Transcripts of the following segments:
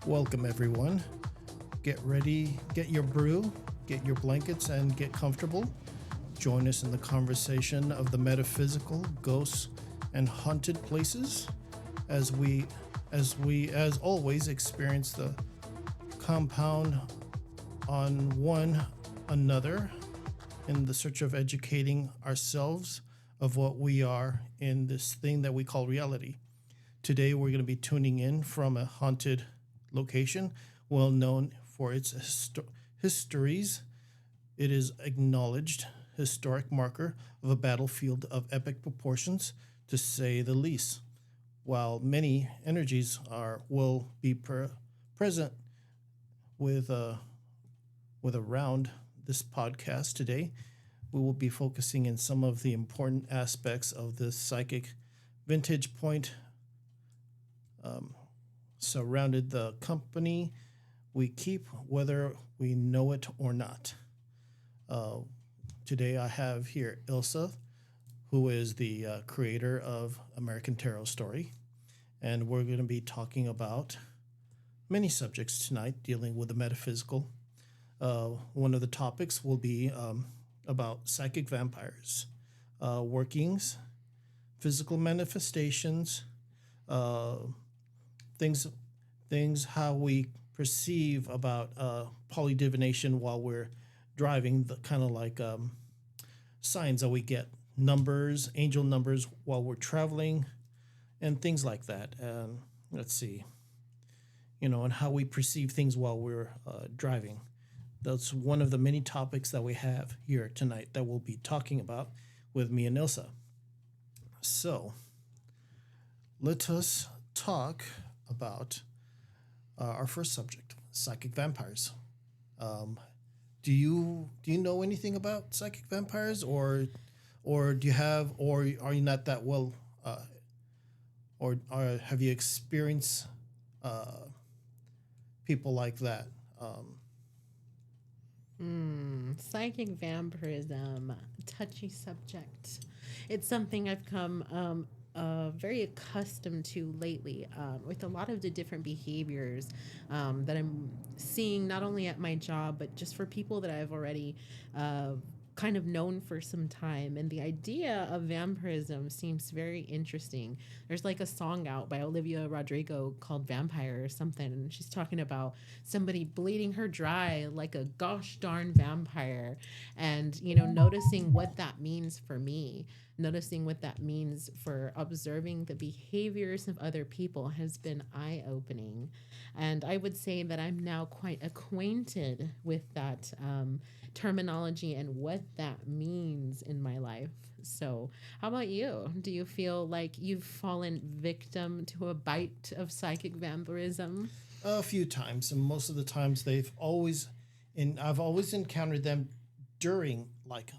Welcome, everyone. Get ready, get your brew, get your blankets, and get comfortable. Join us in the conversation of the metaphysical, ghosts, and haunted places as always experience the compound on one another in the search of educating ourselves of what we are in this thing that we call reality. Today, we're going to be tuning in from a haunted location, well known for its histories. It is acknowledged historic marker of a battlefield of epic proportions, to say the least. While many energies will be present with around this podcast today, we will be focusing in some of the important aspects of this psychic vintage point surrounded the company we keep, whether we know it or not. Today I have here Elsa, who is the creator of American Tarot Story, and we're going to be talking about many subjects tonight dealing with the metaphysical. One of the topics will be about psychic vampires, workings, physical manifestations, things how we perceive about polydivination while we're driving, the kind of like signs that we get, numbers, angel numbers while we're traveling, and things like that. And let's see, and how we perceive things while we're driving. That's one of the many topics that we have here tonight that we'll be talking about with me and Elsa. So let us talk about our first subject, psychic vampires. Do you know anything about psychic vampires, or do you have, or are you not that well, or have you experienced people like that? Psychic vampirism, touchy subject. It's something I've come very accustomed to lately, with a lot of the different behaviors that I'm seeing, not only at my job, but just for people that I've already kind of known for some time. And the idea of vampirism seems very interesting. There's like a song out by Olivia Rodrigo called Vampire or something, and she's talking about somebody bleeding her dry like a gosh darn vampire. And, noticing what that means for me, noticing what that means for observing the behaviors of other people has been eye opening. And I would say that I'm now quite acquainted with that terminology and what that means in my life. So, how about you? Do you feel like you've fallen victim to a bite of psychic vampirism? A few times, and most of the times I've always encountered them during like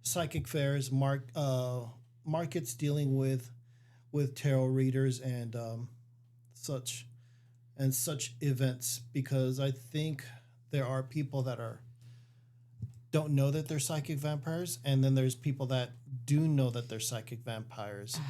psychic fairs, markets dealing with tarot readers and such events, because I think there are people that don't know that they're psychic vampires, and then there's people that do know that they're psychic vampires.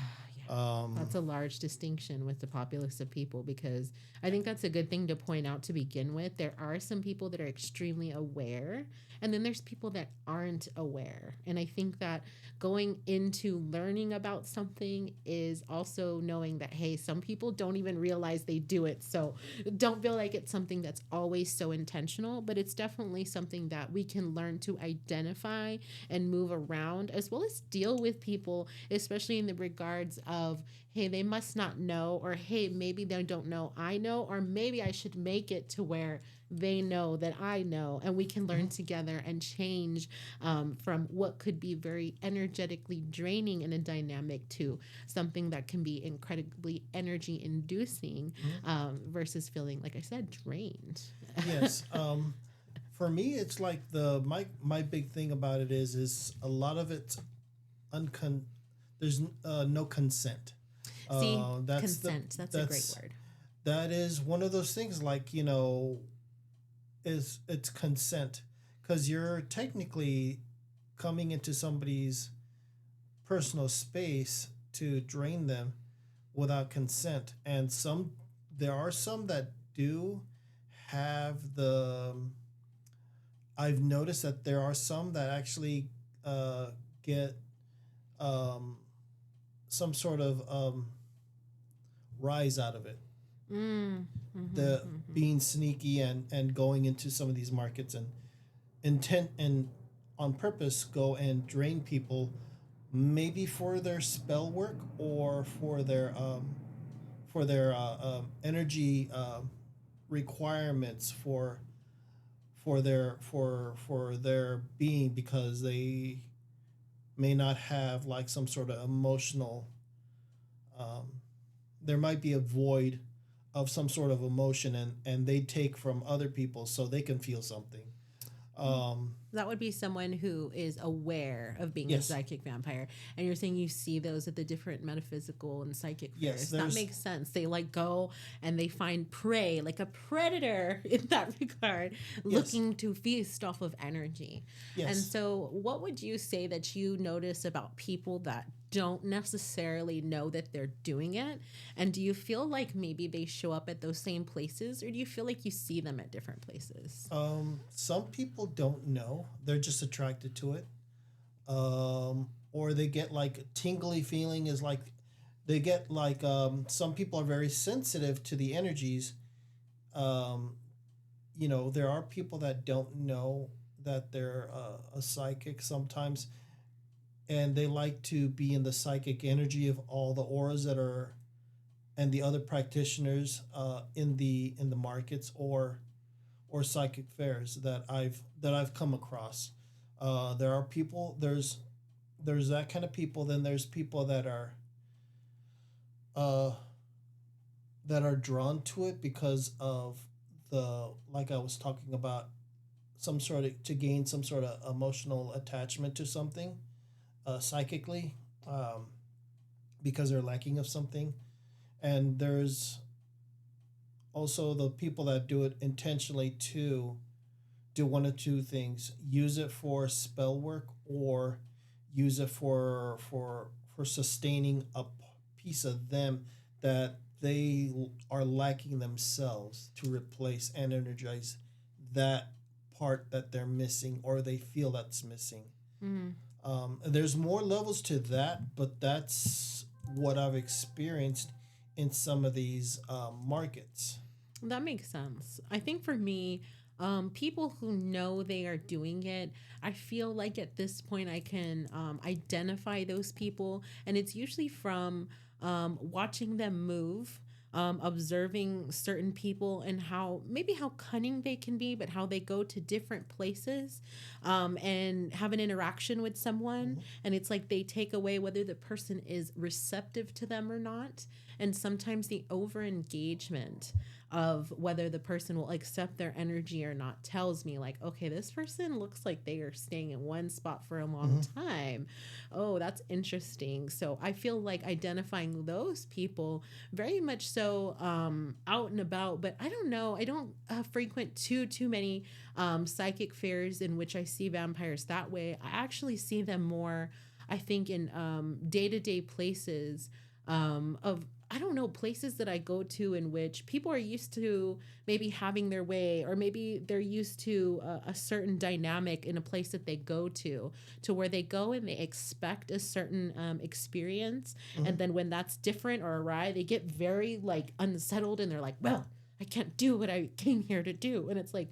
That's a large distinction with the populace of people, because I think that's a good thing to point out to begin with. There are some people that are extremely aware, and then there's people that aren't aware. And I think that going into learning about something is also knowing that, hey, some people don't even realize they do it. So don't feel like it's something that's always so intentional, but it's definitely something that we can learn to identify and move around, as well as deal with people, especially in the regards of, hey, they must not know, or hey, maybe they don't know I know, or maybe I should make it to where they know that I know, and we can learn together and change from what could be very energetically draining in a dynamic to something that can be incredibly energy inducing, versus feeling, like I said, drained. Yes. For me, it's like my big thing about it is a lot of it's there's no consent. See, consent. That's a great word. That is one of those things, like, it's consent, because you're technically coming into somebody's personal space to drain them without consent. And some there are some that do have the. I've noticed that there are some that actually get um, some sort of rise out of it. Mm, The mm-hmm. being sneaky and going into some of these markets and intent and on purpose go and drain people, maybe for their spell work or for their energy requirements for their being, because they may not have like some sort of emotional um, there might be a void of some sort of emotion, and they take from other people so they can feel something. um That would be someone who is aware of being a yes, psychic vampire. And you're saying you see those at the different metaphysical and psychic yes, fairs. That there's makes sense. They like go and they find prey, like a predator in that regard, yes, looking to feast off of energy. And yes. so, what would you say that you notice about people that don't necessarily know that they're doing it? And do you feel like maybe they show up at those same places, or do you feel like you see them at different places? Some people don't know, they're just attracted to it. Or they get like tingly feeling, is like they get like some people are very sensitive to the energies. um there are people that don't know that they're a psychic sometimes, and they like to be in the psychic energy of all the auras that are, and the other practitioners in the markets or psychic fairs that I've come across. There are people. There's that kind of people. Then there's people uh, that are drawn to it because of the, like I was talking about, some sort of, to gain some sort of emotional attachment to something psychically, um, because they're lacking of something. And there's also the people that do it intentionally to do one of two things: use it for spell work, or use it for sustaining a piece of them that they are lacking themselves, to replace and energize that part that they're missing or they feel that's missing. Mm-hmm. There's more levels to that, but that's what I've experienced in some of these markets. That makes sense. I think for me, people who know they are doing it, I feel like at this point I can identify those people, and it's usually from watching them move. Observing certain people and how maybe how cunning they can be, but how they go to different places and have an interaction with someone. Mhm. And it's like they take away whether the person is receptive to them or not. And sometimes the over engagement of whether the person will accept their energy or not tells me like, okay, this person looks like they are staying in one spot for a long Mhm. time. Oh, that's interesting. So I feel like identifying those people very much so out and about. But I don't know, I don't frequent too many psychic fairs in which I see vampires that way. I actually see them more, I think, in day-to-day places of, I don't know, places that I go to in which people are used to maybe having their way, or maybe they're used to a certain dynamic in a place that they go to where they go and they expect a certain experience. And Mhm. then when that's different or awry, they get very like unsettled and they're like, well, I can't do what I came here to do. And it's like,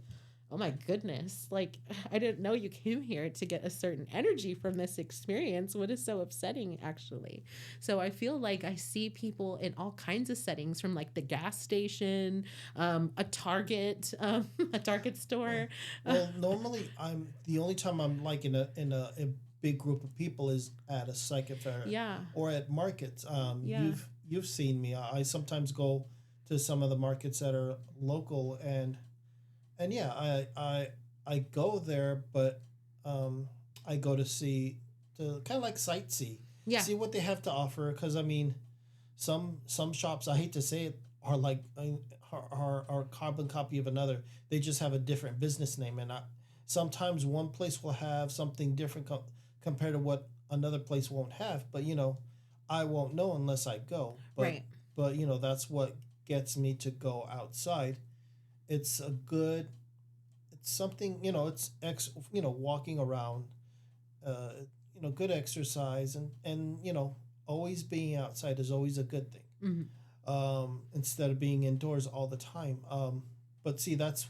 oh my goodness, like I didn't know you came here to get a certain energy from this experience. What is so upsetting, actually? So I feel like I see people in all kinds of settings, from like the gas station, a Target, a Target store. Well, well, normally I'm the only time I'm like in a big group of people is at a psychic fair Yeah, or at markets. yeah. You've seen me. I sometimes go to some of the markets that are local, and yeah, I go there, but um, I go to see, to kind of like sightsee, Yeah, see what they have to offer. Because I mean, some shops, I hate to say it, are like are a carbon copy of another. They just have a different business name, and sometimes one place will have something different compared to what another place won't have. But I won't know unless I go. But right. but that's what gets me to go outside. It's a good, it's something, walking around, uh, good exercise, and always being outside is always a good thing. Mhm. Instead of being indoors all the time. But see, that's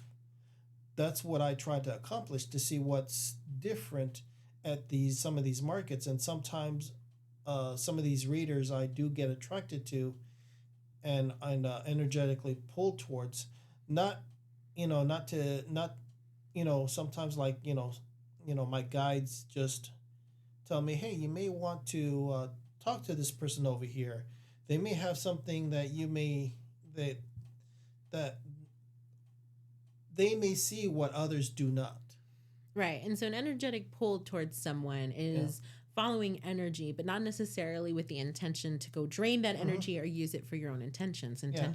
what I try to accomplish, to see what's different at these some of these markets, and sometimes some of these readers I do get attracted to, and energetically pulled towards. Not not to not sometimes, like, my guides just tell me, hey, you may want to talk to this person over here. They may have something that you may that that they may see what others do not. Right. And so an energetic pull towards someone Yeah. is following energy, but not necessarily with the intention to go drain that Hmm. energy or use it for your own intentions. Yeah.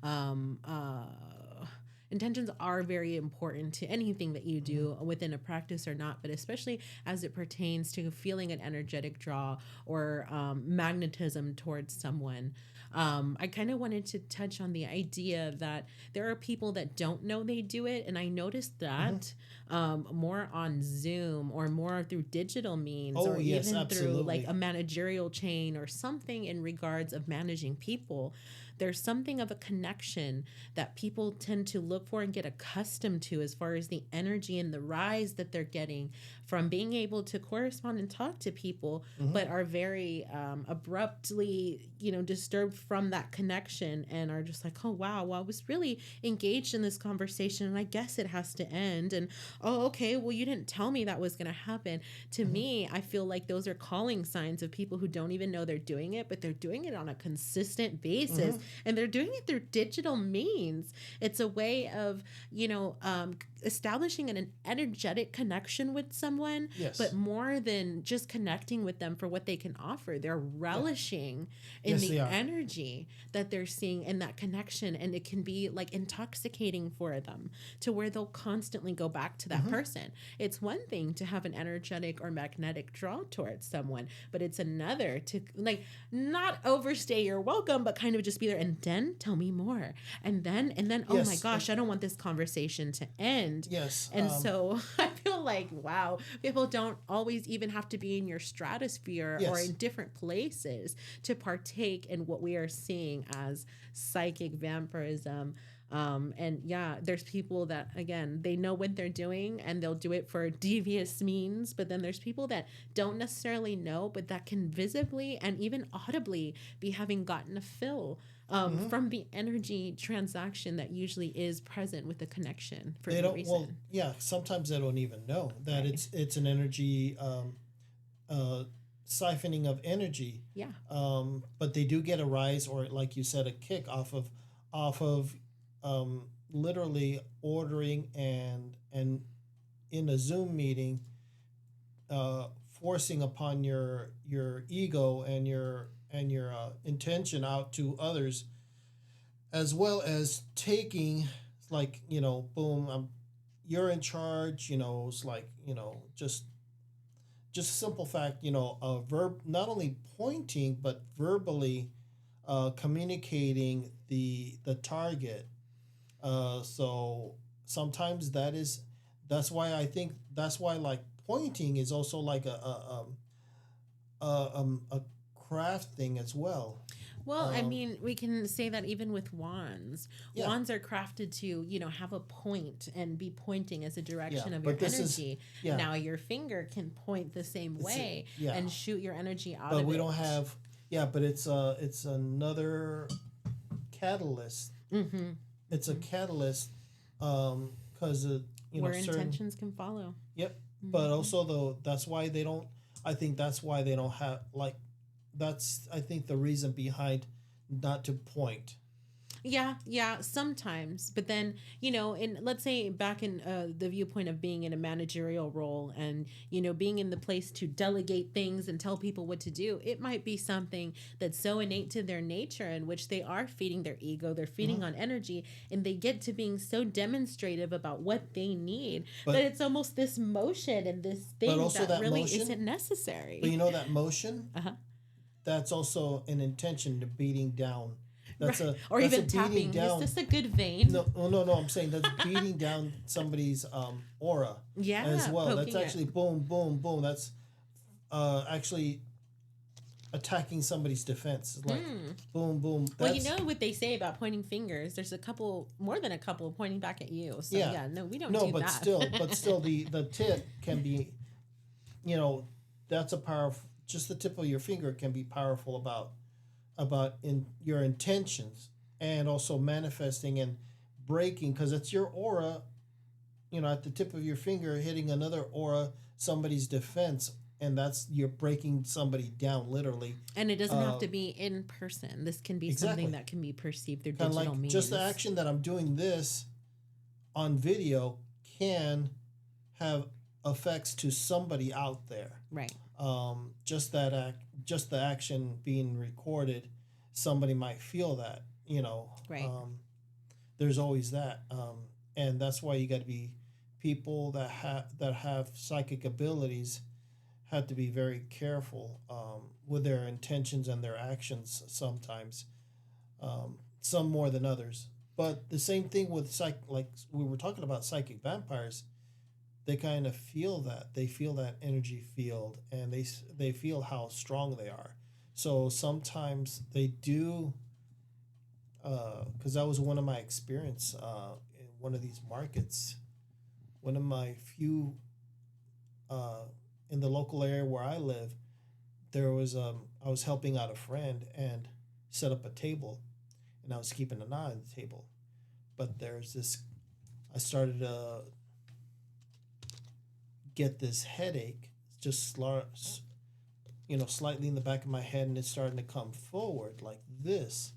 Um, uh, intentions are very important to anything that you Hmm. do within a practice or not, but especially as it pertains to feeling an energetic draw or magnetism towards someone. I kind of wanted to touch on the idea that there are people that don't know they do it. And I noticed Hmm. that more on Zoom or more through digital means Oh or yes, even through like absolutely. a managerial chain or something in regards of managing people. There's something of a connection that people tend to look for and get accustomed to as far as the energy and the rise that they're getting from being able to correspond and talk to people, Hmm. but are very abruptly, disturbed from that connection and are just like, oh, wow, well, I was really engaged in this conversation and I guess it has to end. And, oh, okay, well, you didn't tell me that was going to happen. To Hmm. me, I feel like those are calling signs of people who don't even know they're doing it, but they're doing it on a consistent basis Hmm. and they're doing it through digital means. It's a way of, establishing an energetic connection with someone, but Yes. more than just connecting with them for what they can offer. They're Yeah. relishing in Yes, the they are. energy that they're seeing in that connection. And it can be like intoxicating for them to where they'll constantly go back to that Hmm. person. It's one thing to have an energetic or magnetic draw towards someone, but it's another to like not overstay your welcome, but kind of just be there and then tell me more. And then, oh my Yes. gosh, I don't want this conversation to end. Yes. And so I feel like, wow, people don't always even have to be in your stratosphere or Yes. in different places to partake in what we are seeing as psychic vampirism. And yeah, there's people that, again, they know what they're doing and they'll do it for devious means. But then there's people that don't necessarily know, but that can visibly and even audibly be having gotten a fill Hmm. from the energy transaction that usually is present with the connection for They any don't. Well, reason. yeah. Sometimes they don't even know that Right. it's an energy, uh, siphoning of energy. Yeah. But they do get a rise, or like you said, a kick off of literally ordering and in a Zoom meeting, forcing upon your ego and your intention out to others, as well as taking, like, boom, you're in charge. It's like, just a simple fact, verb, not only pointing but verbally communicating the target. So sometimes that's why, like, pointing is also like a craft thing as well. Well, I Um, mean, we can say that even with wands. yeah, Wands are crafted to, have a point and be pointing as a yeah, direction of your but this is energy. yeah, Now, your finger can point the same it's way yeah, and shoot your energy out but of we it. don't have but it's another catalyst. Mm-hmm. It's a Mm-hmm. catalyst, because Where certain. intentions can follow. Yep. But Mm-hmm. also, though, that's why they don't. I think that's why they don't have, like. That's, I think, the reason behind not to point. Yeah, yeah, sometimes. But then, in let's say back in the viewpoint of being in a managerial role and, being in the place to delegate things and tell people what to do, it might be something that's so innate to their nature in which they are feeding their ego, they're Hmm. feeding on energy, and they get to being so demonstrative about what they need that But it's almost this motion and this but thing also that that really motion. isn't But necessary. that motion, Uh-huh. that's also an intention to beating down. That's Right. a Or that's a even beating tapping. down. Is this a good vein? No, oh, no, no. I'm saying that's beating down somebody's aura Yeah, as well. That's poking it. actually boom, boom, boom. That's actually attacking somebody's defense. It's like boom, boom. Well, That's you know what they say about pointing fingers. There's a couple, more than a couple, pointing back at you. So yeah. yeah, no, we don't No, do but that. still, the tip can be, you know, that's a powerful. Just the tip of your finger can be powerful about in your intentions and also manifesting and breaking because it's your aura, you know, at the tip of your finger hitting another aura, somebody's defense, and that's you're breaking somebody down literally. And it doesn't have to be in person. This can be Exactly. something that can be perceived through Kind of digital like means. just the action that I'm doing this on video can have effects to somebody out there. Right. Just just the action being recorded, somebody might feel that. You know. Right. There's always that, and that's why you got to be people that have psychic abilities have to be very careful with their intentions and their actions sometimes, some more than others. But the same thing with like we were talking about psychic vampires, they kind of feel that. They feel that energy field, and they feel how strong they are. So sometimes they do, because that was one of my experience in one of these markets. One of my few in the local area where I live, there was I was helping out a friend and set up a table, and I was keeping an eye on the table. But there's this, I started to get this headache, just you know, slightly in the back of my head, and it's starting to come forward like this.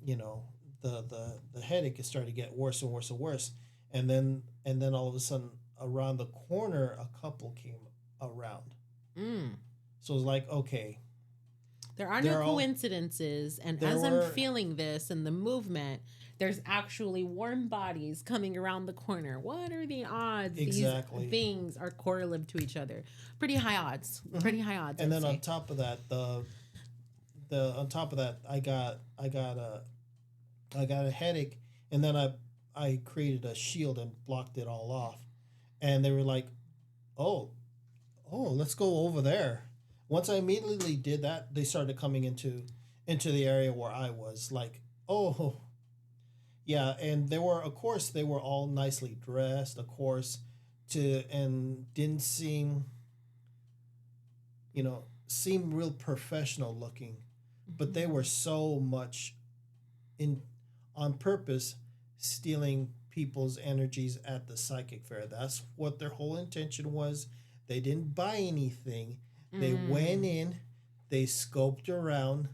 You know, the headache is starting to get worse and worse and worse, and then all of a sudden around the corner a couple came around. So it was like, okay, there are no coincidences, and as I'm feeling this and the movement, there's actually warm bodies coming around the corner. What are the odds? Exactly. These things are correlative to each other. Pretty high odds. Mm-hmm. Pretty high odds. And then on top of that, I got a headache, and then I created a shield and blocked it all off. And they were like, oh, let's go over there. Once I immediately did that, they started coming into the area where I was. Like, oh, yeah, and they were all nicely dressed, of course, and didn't seem, seem real professional looking, but they were so much on purpose stealing people's energies at the psychic fair. That's what their whole intention was. They didn't buy anything. They went in, they scoped around,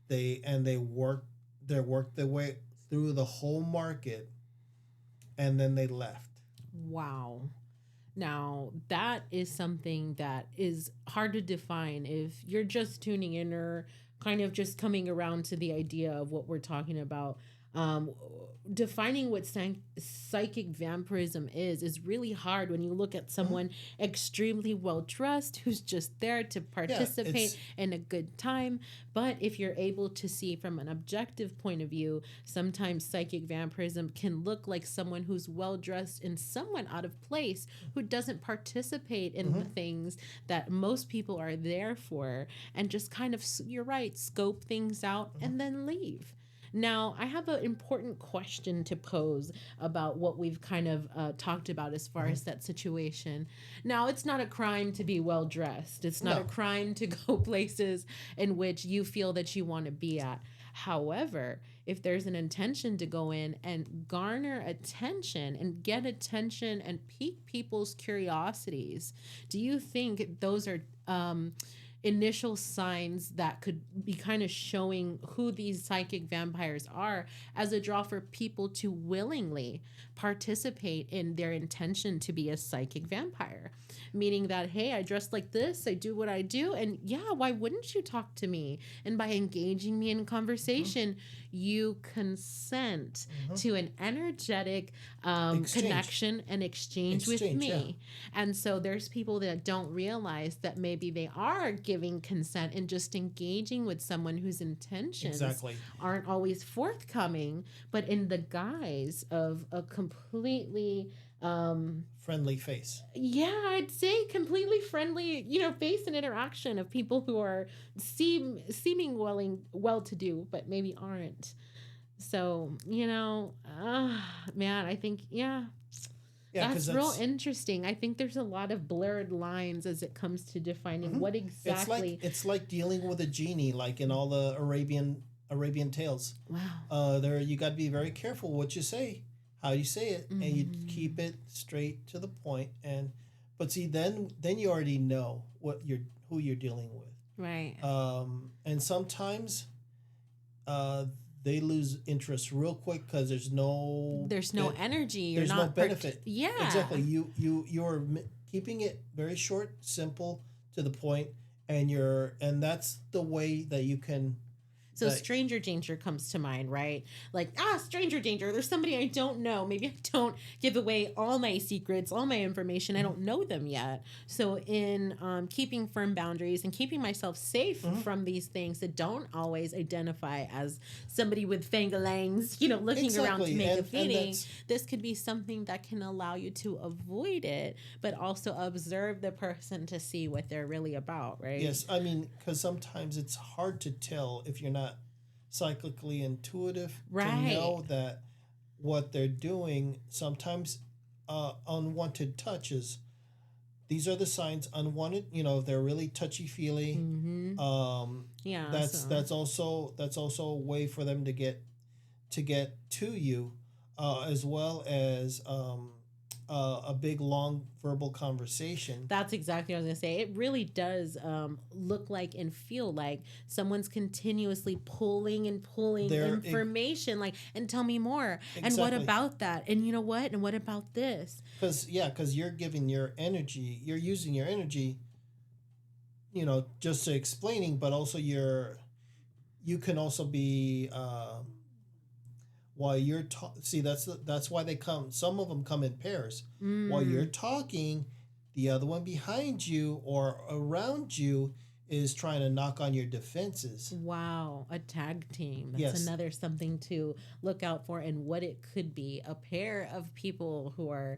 they worked their way through the whole market, and then they left. Wow. Now, that is something that is hard to define if you're just tuning in or kind of just coming around to the idea of what we're talking about. Defining what psychic vampirism is really hard when you look at someone extremely well dressed who's just there to participate in a good time. But if you're able to see from an objective point of view, sometimes psychic vampirism can look like someone who's well dressed and somewhat out of place, who doesn't participate in the things that most people are there for, and just kind of, you're right, scope things out and then leave. Now, I have an important question to pose about what we've kind of talked about as far as that situation. Now, it's not a crime to be well-dressed. It's not a crime to go places in which you feel that you want to be at. However, if there's an intention to go in and garner attention and get attention and pique people's curiosities, do you think those are initial signs that could be kind of showing who these psychic vampires are as a draw for people to willingly participate in their intention to be a psychic vampire? Meaning that, hey, I dress like this, I do what I do, and yeah, why wouldn't you talk to me? And by engaging me in conversation, you consent to an energetic connection and exchange with me. Yeah. And so there's people that don't realize that maybe they are giving giving consent and just engaging with someone whose intentions Exactly. aren't always forthcoming, but in the guise of a completely Friendly face. yeah, I'd say completely friendly, face and interaction of people who are seeming well to do, but maybe aren't. So, man, I think, yeah, Yeah, because that's real interesting. I think there's a lot of blurred lines as it comes to defining what exactly. it's like dealing with a genie, like in all the Arabian tales. Wow. There you got to be very careful what you say, how you say it, and you keep it straight to the point. But see, then you already know who you're dealing with, Right. and sometimes, they lose interest real quick because there's no energy. You're there's not no benefit. Yeah. Exactly. You're keeping it very short, simple, to the point, and that's the way that you can. So stranger danger comes to mind, right? Like, stranger danger. There's somebody I don't know. Maybe I don't give away all my secrets, all my information. I don't know them yet. So in keeping firm boundaries and keeping myself safe from these things that don't always identify as somebody with fangalangs, looking around to make a feeding, this could be something that can allow you to avoid it, but also observe the person to see what they're really about, right? Yes, I mean, because sometimes it's hard to tell if you're not cyclically intuitive to know that what they're doing. Sometimes unwanted touches, these are the signs. Unwanted, they're really touchy-feely. Yeah, that's also a way for them to get to you, as well as a big long verbal conversation. That's exactly what I was going to say. It really does look like and feel like someone's continuously pulling information, and tell me more. Exactly. And what about that? And you know what? And what about this? Because you're giving your energy, you're using your energy, just to explaining, but also you can also be, while you're see, that's why they come. Some of them come in pairs. While you're talking, the other one behind you or around you is trying to knock on your defenses. Wow, a tag team. That's another something to look out for, and what it could be. A pair of people who are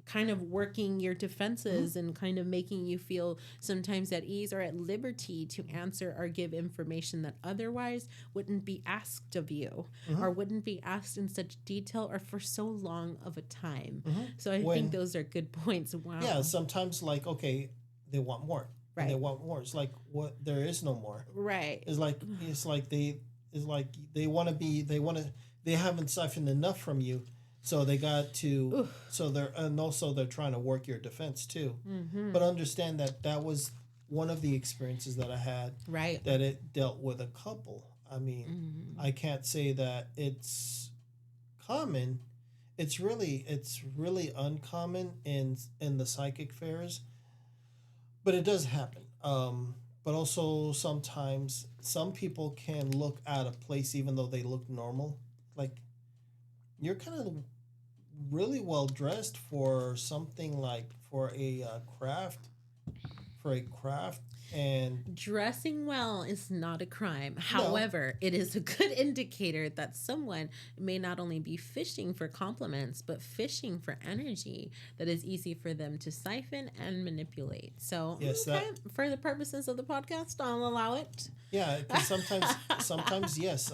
kind of working your defenses and kind of making you feel sometimes at ease or at liberty to answer or give information that otherwise wouldn't be asked of you or wouldn't be asked in such detail or for so long of a time. So I think those are good points. Wow. Yeah, sometimes okay, they want more. Right. And they want more. It's like there is no more. Right. It's like they haven't siphoned enough from you. So they got to. So they're trying to work your defense too. But understand that was one of the experiences that I had. Right. That it dealt with a couple. I mean, I can't say that it's common. It's really uncommon in the psychic fairs, but it does happen. But also sometimes some people can look out of place even though they look normal. Like, you're kind of really well dressed for something, like for a craft, and dressing well is not a crime. However, it is a good indicator that someone may not only be fishing for compliments, but fishing for energy that is easy for them to siphon and manipulate. So, for the purposes of the podcast, I'll allow it. Yeah, because sometimes yes,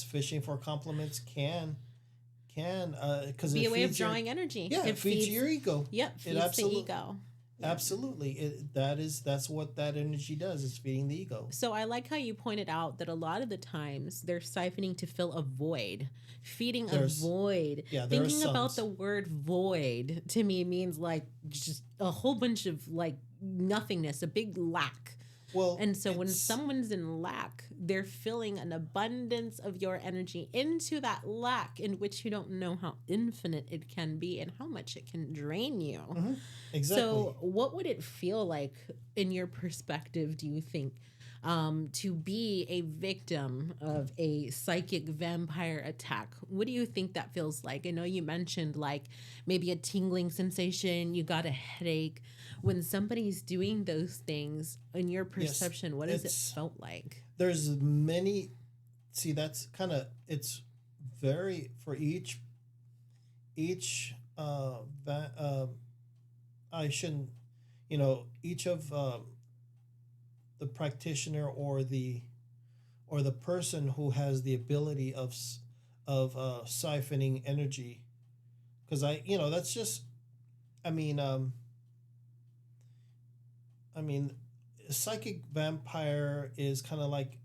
fishing for compliments can because be a way of drawing energy. Yeah, it feeds your ego. Yep, feeds the ego. Absolutely. That's what that energy does, is feeding the ego. So I like how you pointed out that a lot of the times they're siphoning to fill a void, feeding a void. Yeah, thinking about the word void to me means like just a whole bunch of like nothingness, a big lack. Well, and so when someone's in lack, they're filling an abundance of your energy into that lack, in which you don't know how infinite it can be and how much it can drain you. Exactly. So what would it feel like in your perspective, do you think, to be a victim of a psychic vampire attack. What do you think that feels like? I know you mentioned like maybe a tingling sensation, you got a headache. When somebody's doing those things, in your Yes, perception, what does it it's felt like? there's many. See, that's kind of it's very for each I shouldn't, each of the practitioner or the person who has the ability of siphoning energy, because that's just, I mean, I mean, psychic vampire is kind of like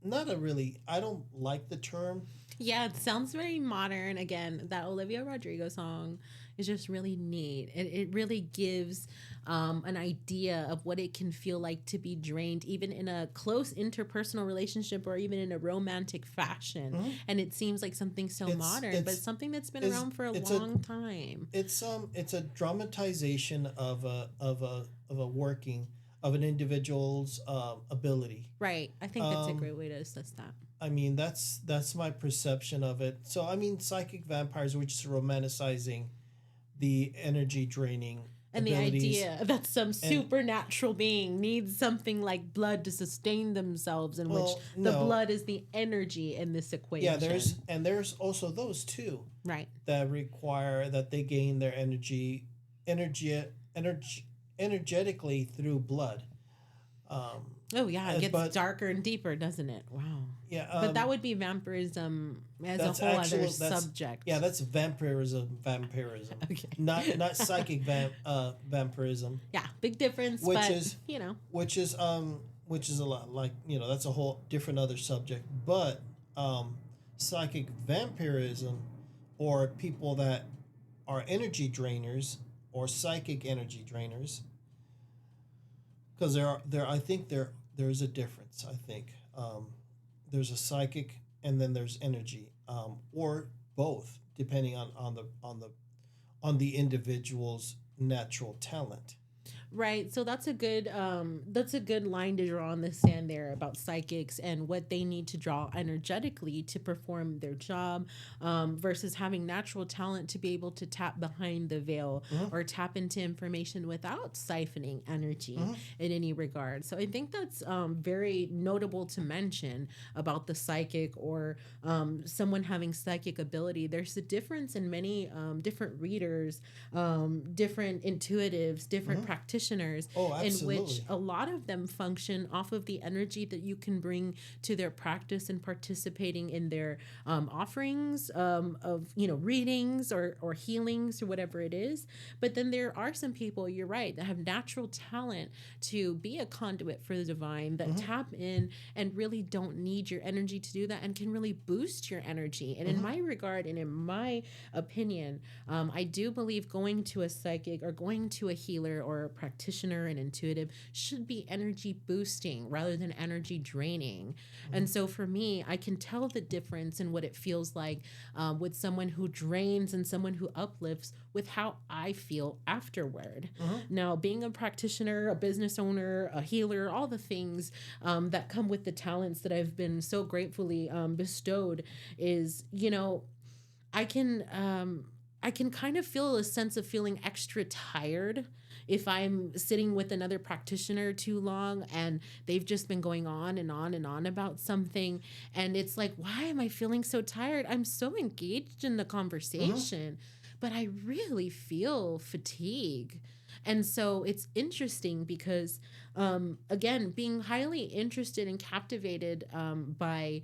not a really. I don't like the term. Yeah, it sounds very modern. Again, that Olivia Rodrigo song is just really neat. It really gives an idea of what it can feel like to be drained, even in a close interpersonal relationship or even in a romantic fashion. Mhm. And it seems like something so modern, but something that's been it's around for a it's long time. it's a dramatization of a working of an individual's ability. Right. I think that's a Um, great way to assess that. I mean, that's my perception of it. So I mean, psychic vampires were just romanticizing the energy draining And the abilities, idea that some and supernatural being needs something like blood to sustain themselves, in which well, the no, blood is the energy in this yeah, equation. there's also those too Right. that require that they gain their energy, energy energetically through blood. Um, Oh yeah, it gets but darker and deeper, doesn't it? Wow. yeah, But that would be vampirism as a that's whole other actually that's subject. yeah, that's vampirism, Okay. not psychic vampirism, Yeah, big difference, which but is you know. which is which is a lot like that's a whole different other subject, but um psychic vampirism, or people that are energy drainers or psychic energy drainers, because there I think there's a difference. I think there's a psychic and then there's energy, or both, depending on the individual's natural talent. Right. So that's a good line to draw on the sand there about psychics and what they need to draw energetically to perform their job, versus having natural talent to be able to tap behind the veil Mm-hmm. or tap into information without siphoning energy Mm-hmm. in any regard. So I think that's very notable to mention about the psychic, or someone having psychic ability. There's a difference in many different readers, different intuitives, different Mm-hmm. practitioners, Oh, in which absolutely. a lot of them function off of the energy that you can bring to their practice and participating in their offerings, of readings or healings or whatever it is. But then there are some people, you're right, that have natural talent to be a conduit for the divine, that Mm-hmm. tap in and really don't need your energy to do that, and can really boost your energy. And in Mm-hmm. my regard and in my opinion, I do believe going to a psychic or going to a healer or a practitioner and intuitive should be energy boosting rather than energy draining. Mm-hmm. And so for me, I can tell the difference in what it feels like, with someone who drains and someone who uplifts, with how I feel afterward. Mm-hmm. Now, being a practitioner, a business owner, a healer, all the things that come with the talents that I've been so gratefully bestowed, is, I can I can kind of feel a sense of feeling extra tired if I'm sitting with another practitioner too long and they've just been going on and on and on about something, and it's like, why am I feeling so tired? I'm so engaged in the Mm-hmm. conversation, but I really feel fatigue. And so it's interesting because, again, being highly interested and captivated by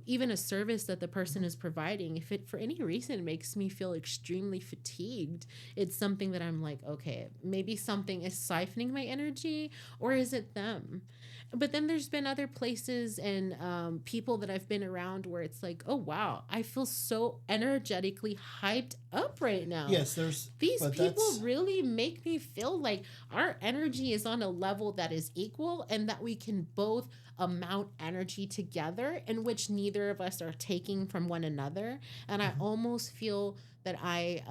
even a service that the person is providing, if it for any reason makes me feel extremely fatigued, it's something that I'm like, okay, maybe something is siphoning my energy, or is it them? But then there's been other places and people that I've been around where it's like, oh wow, I feel so energetically hyped up right now. Yes, there's, These but people that's really make me feel like our energy is on a level that is equal, and that we can both amount energy together in which neither of us are taking from one another. And I mhm. almost feel that I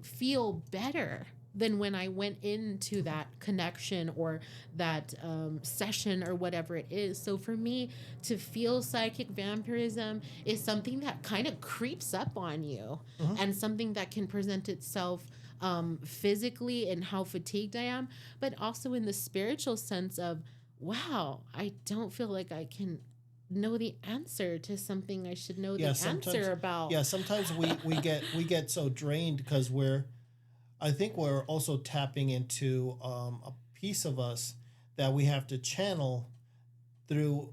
feel better than when I went into that connection or that session or whatever it is. So for me, to feel psychic vampirism is something that kind of creeps up on you, Mhm. and something that can present itself physically and how fatigued I am, but also in the spiritual sense of, wow, I don't feel like I can know the answer to something I should know Yeah, the sometimes. answer about. Yeah, sometimes we get so drained because I think we're also tapping into a piece of us that we have to channel through,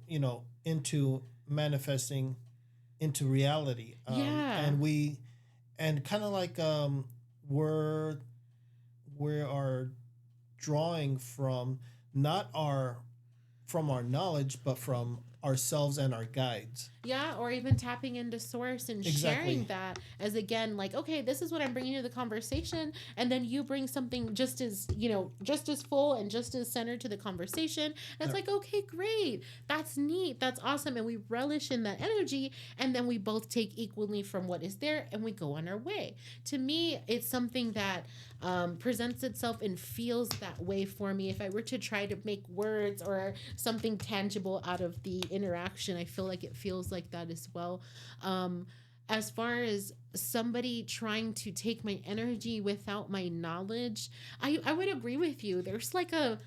into manifesting into reality. Yeah. And kind of like we're we are drawing from not our knowledge, but from ourselves and our guides. Yeah, or even tapping into source and sharing Exactly. that as, again, like, okay, this is what I'm bringing to the conversation, and then you bring something just as, just as full and just as centered to the conversation. And it's Uh, like, okay, great, that's neat, that's awesome, and we relish in that energy, and then we both take equally from what is there, and we go on our way. To me, it's something that presents itself and feels that way for me. If I were to try to make words or something tangible out of the interaction, I feel like it feels like that as well. Um, as far as somebody trying to take my energy without my knowledge, I would agree with you. There's like a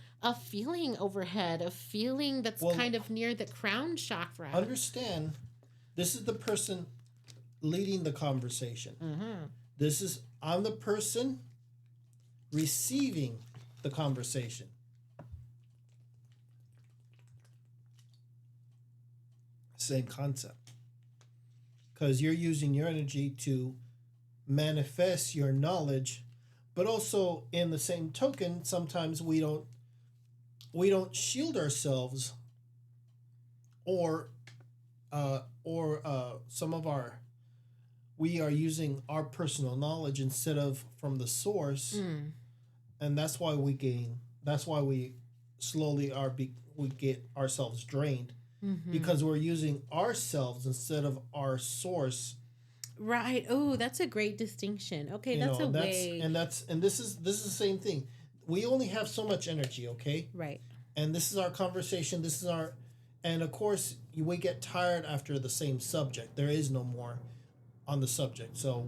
feeling overhead, a feeling that's well, kind of near the crown chakra. understand, this is the person leading the conversation. Mm-hmm. I'm the person receiving the conversation. Same concept. Because you're using your energy to manifest your knowledge, but also in the same token, sometimes we don't shield ourselves, or some of our we are using our personal knowledge instead of from the source, Mm. and that's why we slowly we get ourselves drained, Mm-hmm. because we're using ourselves instead of our source. Right. Oh, that's a great distinction. Okay, that's a And way. this is the same thing. We only have so much energy, okay? Right. And this is our conversation. And of course, we get tired after the same subject. There is no more on the subject. So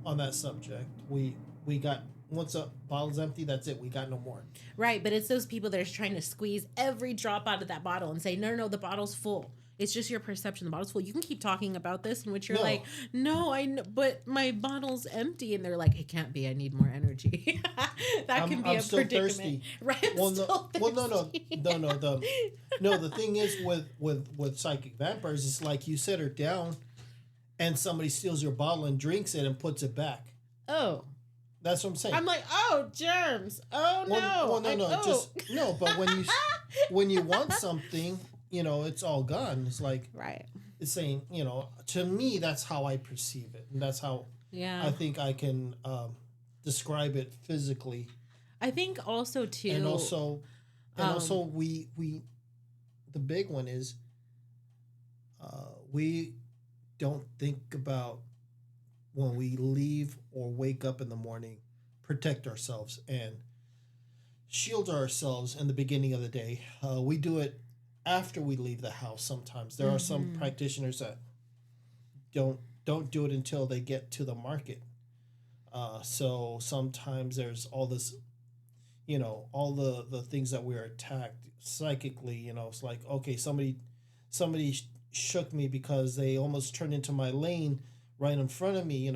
on that subject, we got, once a bottle's empty, that's it. We got no more. Right, but it's those people that are trying to squeeze every drop out of that bottle and say, no, no, no, the bottle's full. It's just your perception. The bottle's full. You can keep talking about this, in which you're No. like, no, I know, but my bottle's empty. And they're like, it can't be. I need more energy. That can be I'm a still predicament. thirsty. Right? I'm Well, still no, well, thirsty. no. The thing is with psychic vampires, it's like you set her down, and somebody steals your bottle and drinks it and puts it back. Oh. That's what I'm saying. I'm like, oh, germs. Oh, no. Well, no, oh. just no. But when you want something, it's all gone. It's like, right. it's saying, to me, that's how I perceive it, and that's how I think I can describe it physically. I think also too, And also we the big one is we don't think about, when we leave or wake up in the morning, protect ourselves and shield ourselves in the beginning of the day. We do it after we leave the house. Sometimes there are some practitioners that don't do it until they get to the market. So sometimes there's all this, all the things that we are attacked psychically. It's like, okay, somebody shook me because they almost turned into my lane right in front of me.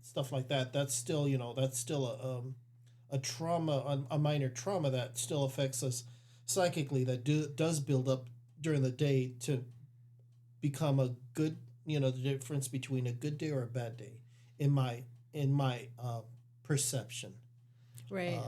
Stuff like that. That's still a trauma, a minor trauma that still affects us psychically. That does build up during the day to become a good. The difference between a good day or a bad day, in my perception. right.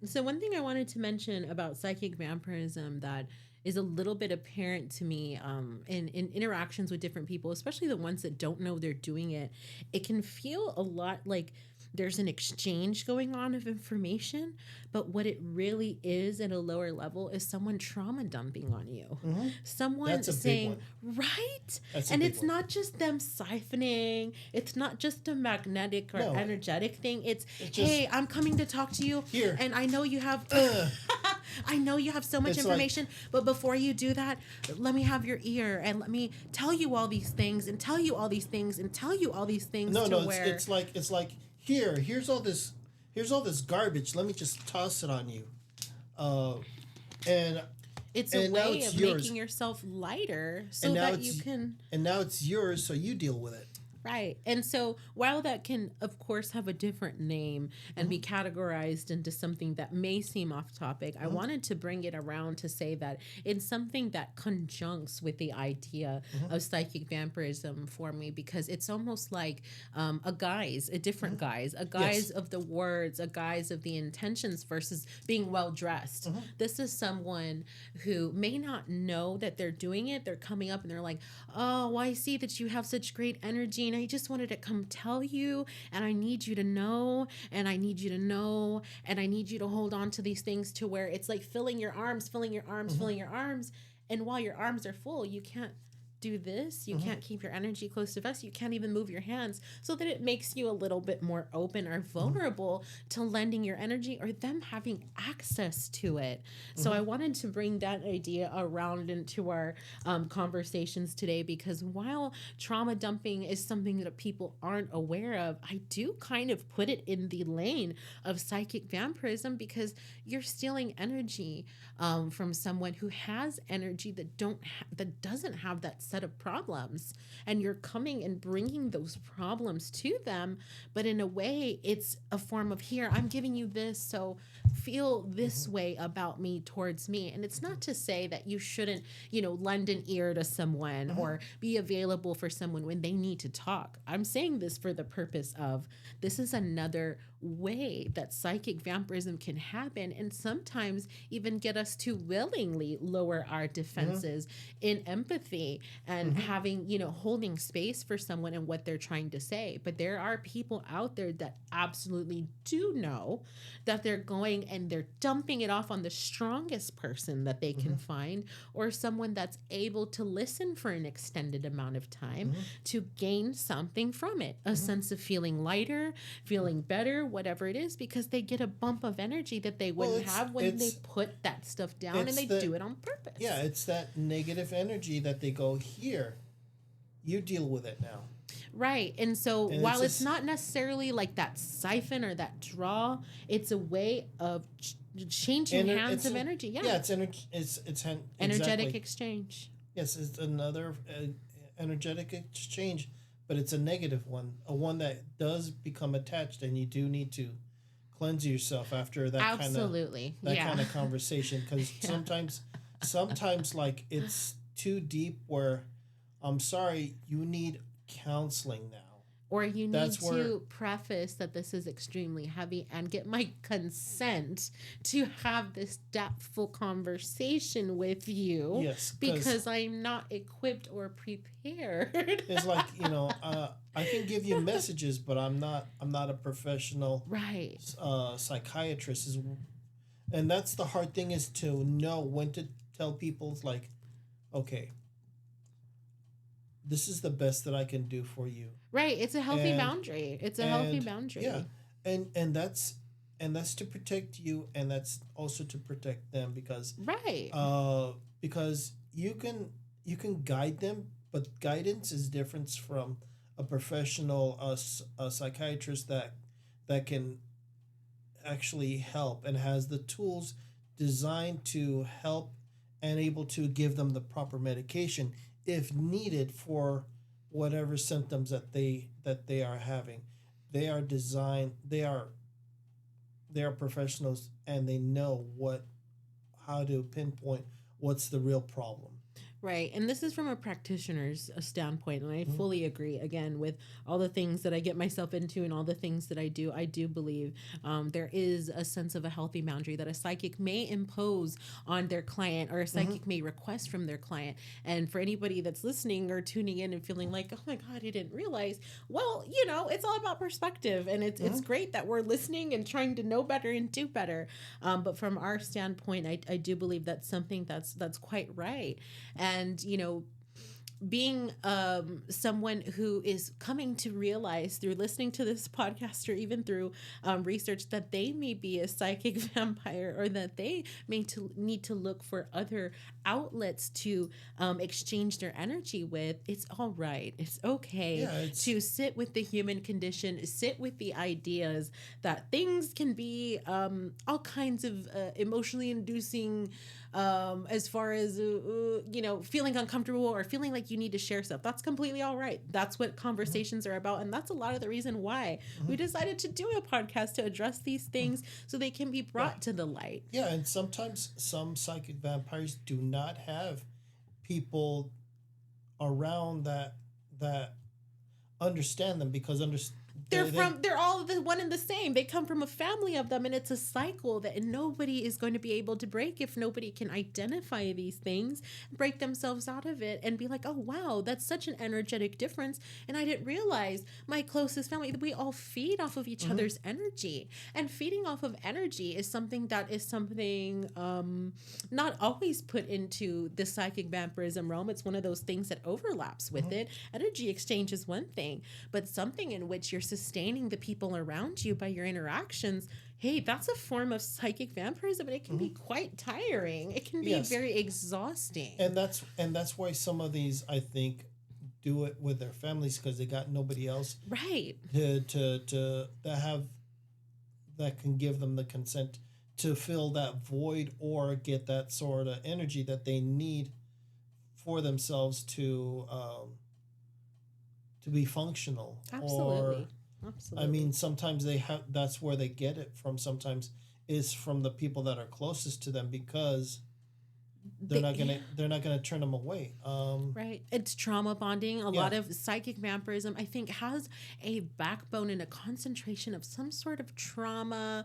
So one thing I wanted to mention about psychic vampirism that is a little bit apparent to me in interactions with different people, especially the ones that don't know they're doing it, it can feel a lot like there's an exchange going on of information, but what it really is at a lower level is someone trauma dumping on you. Hmm. Someone That's a big saying, one. right? That's a And big it's one. not just them siphoning, it's not just a magnetic or No, energetic thing. It's, it's just hey, I'm coming to talk to you. here. And I know you have I know you have so much It's like, information, but before you do that, let me have your ear and let me tell you all these things and tell you all these things and tell you all these things no, to no, where it's like here's all this garbage. Let me just toss it on you. Uh, and it's a and now way it's of yours. making yourself lighter so And now that you it's can and now it's yours, so you deal with it. right. And so while that can of course have a different name and be categorized into something that may seem off topic, I wanted to bring it around to say that it's something that conjuncts with the idea of psychic vampirism for me, because it's almost like a guise, a different guise, a guise Yes. of the words, a guise of the intentions versus being well dressed. This is someone who may not know that they're doing it. They're coming up and they're like, oh, I see that you have such great energy and I just wanted to come tell you, and I need you to know, and I need you to know, and I need you to hold on to these things to where it's like filling your arms, filling your arms, filling your arms. And while your arms are full, you can't do this. You can't keep your energy close to vest. You can't even move your hands, so that it makes you a little bit more open or vulnerable to lending your energy or them having access to it. So I wanted to bring that idea around into our conversations today, because while trauma dumping is something that people aren't aware of, I do kind of put it in the lane of psychic vampirism, because you're stealing energy from someone who has energy that that doesn't have that set of problems, and you're coming and bringing those problems to them, but in a way it's a form of, here, I'm giving you this, so feel this way about me towards me. And it's not to say that you shouldn't, lend an ear to someone or be available for someone when they need to talk. I'm saying this for the purpose of, this is another way that psychic vampirism can happen, and sometimes even get us to willingly lower our defenses in empathy and having, holding space for someone and what they're trying to say. But there are people out there that absolutely do know that they're going and they're dumping it off on the strongest person that they can find, or someone that's able to listen for an extended amount of time to gain something from it, a sense of feeling lighter, feeling better, whatever it is, because they get a bump of energy that they wouldn't have when they put that stuff down, and they do it on purpose. Yeah, it's that negative energy that they go, here, you deal with it now. Right. And so while it's not necessarily like that siphon or that draw, it's a way of changing hands of energy. Yeah. Yeah, it's energy. It's energetic exchange. Yes, it's another energetic exchange, but it's a negative one, a one that does become attached, and you do need to cleanse yourself after that Absolutely. kind of conversation, because sometimes like it's too deep where, I'm sorry, you need counseling now. Or you need to preface that this is extremely heavy and get my consent to have this depthful conversation with you. Yes, because I'm not equipped or prepared. It's like, I can give you messages, but I'm not a professional psychiatrist. And that's the hard thing, is to know when to tell people, like, okay, this is the best that I can do for you. Right. It's a healthy boundary. It's a healthy boundary. Yeah. And that's to protect you, and that's also to protect them, because because you can guide them, but guidance is different from a professional a psychiatrist that can actually help and has the tools designed to help and able to give them the proper medication if needed for whatever symptoms that they are having. They are professionals, and they know how to pinpoint what's the real problem. Right. And this is from a practitioner's standpoint. And I fully agree, again, with all the things that I get myself into and all the things that I do. I do believe there is a sense of a healthy boundary that a psychic may impose on their client, or a psychic may request from their client. And for anybody that's listening or tuning in and feeling like, oh my God, I didn't realize, well, it's all about perspective. And it's great that we're listening and trying to know better and do better. But from our standpoint, I do believe that's something that's quite right. And being someone who is coming to realize through listening to this podcast, or even through research, that they may be a psychic vampire, or that they may need to look for other outlets to exchange their energy with, it's all right. It's okay to sit with the human condition, sit with the ideas that things can be all kinds of emotionally inducing, as far as feeling uncomfortable or feeling like you need to share stuff. That's completely all right. That's what conversations are about, and that's a lot of the reason why we decided to do a podcast, to address these things so they can be brought to the light. Yeah, and sometimes some psychic vampires do not have people around that understand them, because they're all the one and the same. They come from a family of them, and it's a cycle that nobody is going to be able to break if nobody can identify these things, break themselves out of it, and be like, oh wow, that's such an energetic difference, and I didn't realize my closest family, we all feed off of each other's energy. And feeding off of energy is something not always put into the psychic vampirism realm. It's one of those things that overlaps with it. Energy exchange is one thing, but something in which you're sustaining the people around you by your interactions, hey, that's a form of psychic vampirism, and it can be quite tiring. It can be very exhausting. And that's why some of these, I think, do it with their families, because they got nobody else to have that can give them the consent to fill that void, or get that sort of energy that they need for themselves to be functional. Absolutely. I mean, sometimes that's where they get it from. Sometimes is from the people that are closest to them, because they're not gonna turn them away. Right. It's trauma bonding. A lot of psychic vampirism, I think, has a backbone and a concentration of some sort of trauma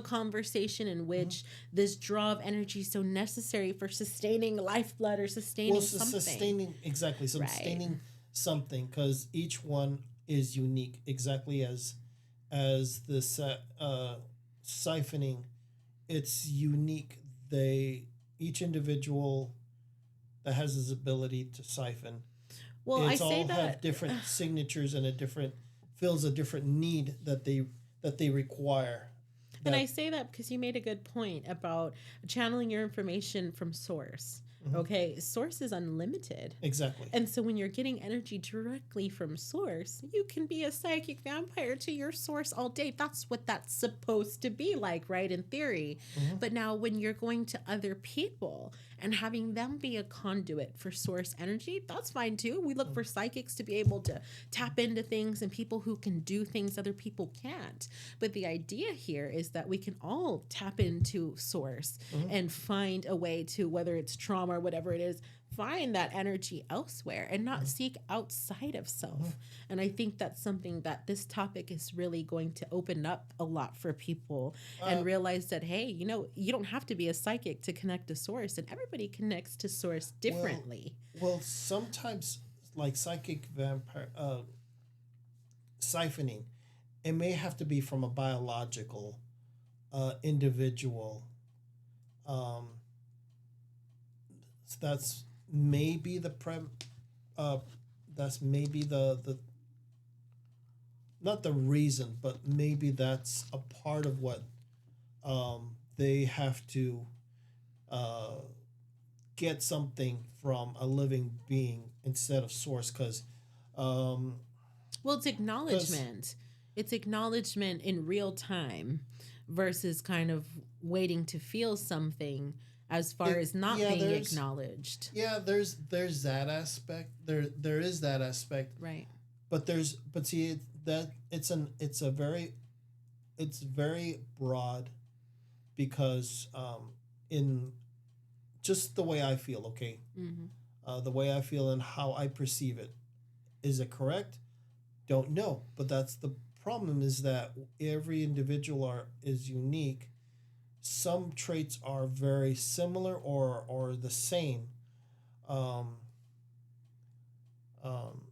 conversation in which this draw of energy is so necessary for sustaining lifeblood, or sustaining something. Sustaining something, because each one is unique, exactly as the siphoning. It's unique. Each individual that has this ability to siphon, have different signatures, and fills a different need that they require. And I say that because you made a good point about channeling your information from source. Okay, source is unlimited. Exactly. And so when you're getting energy directly from source, you can be a psychic vampire to your source all day. That's what that's supposed to be like, right, in theory. But now when you're going to other people and having them be a conduit for source energy, that's fine too. We look for psychics to be able to tap into things, and people who can do things other people can't. But the idea here is that we can all tap into source and find a way to, whether it's trauma or whatever it is, find that energy elsewhere and not seek outside of self. And I think that's something that this topic is really going to open up a lot for people, and realize that, hey, you don't have to be a psychic to connect to source, and everybody connects to source differently. Well, sometimes, like psychic vampire siphoning, it may have to be from a biological individual. So that's maybe that's maybe the not the reason, but maybe that's a part of what they have to get something from a living being instead of source, because well, it's acknowledgement. It's acknowledgement in real time versus kind of waiting to feel something, as far as not being acknowledged. Yeah, there's that aspect. There is that aspect. Right. But see that it's very broad, because in just the way I feel. Okay, Mm-hmm. the way I feel and how I perceive it. Is it correct? Don't know. But that's the problem, is that every individual is unique. Some traits are very similar or the same, um, um,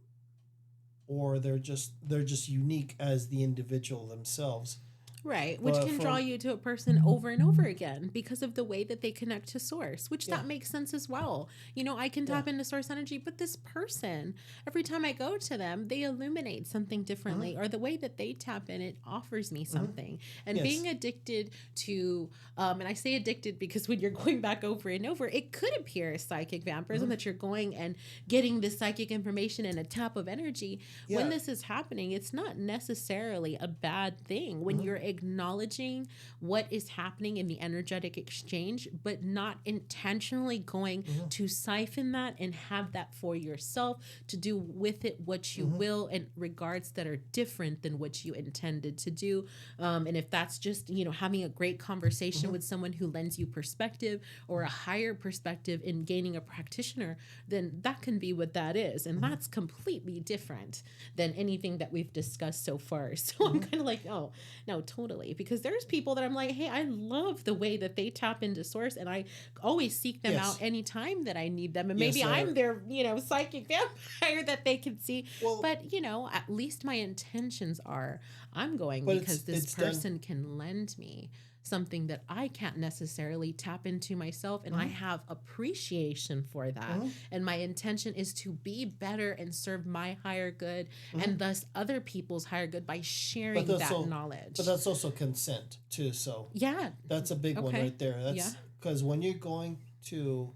or they're just unique as the individual themselves. Right, which But can draw from you to a person over and over again because of the way that they connect to source, which yeah, that makes sense as well. You know, I can yeah, tap into source energy, but this person, every time I go to them, they illuminate something hmm differently, or the way that they tap in, it offers me hmm something. And yes, being addicted to, and I say addicted because when you're going back over and over, it could appear as psychic vampirism, hmm that you're going and getting this psychic information in a tap of energy. When yeah, this is happening, it's not necessarily a bad thing when hmm you're acknowledging what is happening in the energetic exchange, but not intentionally going hmm to siphon that and have that for yourself to do with it what you hmm will in regards that are different than what you intended to do. And if that's just, you know, having a great conversation hmm with someone who lends you perspective or a higher perspective in gaining a practitioner, then that can be what that is. And hmm that's completely different than anything that we've discussed so far. So I'm hmm kind of like, oh, no, totally. Because there's people that I'm like, hey, I love the way that they tap into source, and I always seek them out yes, anytime that I need them. And yes, maybe I'm their, you know, psychic vampire that they can see. well, But, you know, at least my intentions are I'm going but because this it's done. person can lend me something that I can't necessarily tap into myself. And I hmm have appreciation for that. hmm And my intention is to be better and serve my higher good hmm and thus other people's higher good by but sharing that's that so but knowledge. that's also consent too. So Yeah. that's a big one Okay. right there. Yeah. That's because when you're going to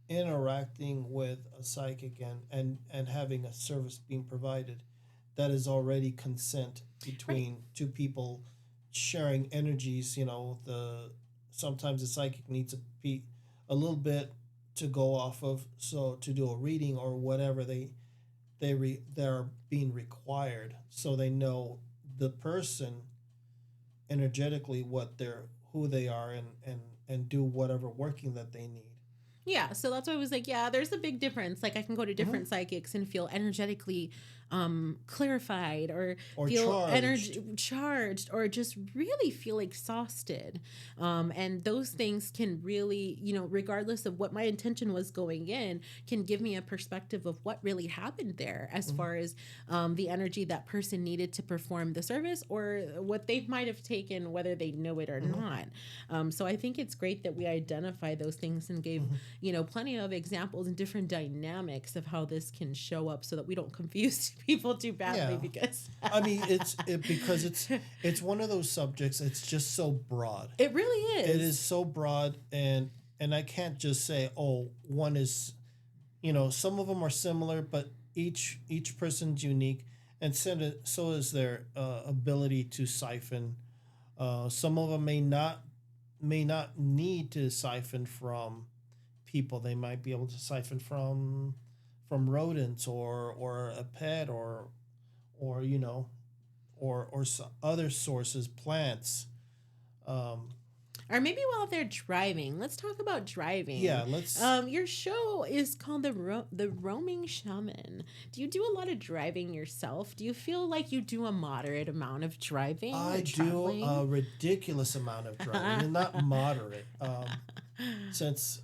interacting with a psychic and having a service being provided, that is already consent Right. between two people sharing energies. The sometimes the psychic needs a little bit to go off of, so to do a reading or whatever they're being required, so they know the person energetically, who they are, and do whatever working that they need. Yeah, so that's why I was like, yeah, there's a big difference. Like I can go to hmm different psychics and feel energetically clarified or or feel charged. energy charged or just really feel exhausted. And those things can really, you know, regardless of what my intention was going in, can give me a perspective of what really happened there as hmm far as the energy that person needed to perform the service or what they might have taken, whether they know it or hmm not. So I think it's great that we identify those things and gave, hmm you know, plenty of examples and different dynamics of how this can show up so that we don't confuse people too badly yeah, because I mean, because it's one of those subjects. It's just so broad. it really It is is. so broad, and I can't just say, oh, one is, some of them are similar, but each person's unique, and so is their ability to siphon. Some of them may not need to siphon from people. They might be able to siphon from rodents or a pet or other sources, plants. Um, Or maybe while they're driving. Let's talk about driving. yeah, let's. Your show is called the Roaming Shaman. Do you do a lot of driving yourself? Do you feel like you do a moderate amount of driving or I do a traveling? ridiculous amount of driving, and not moderate. Since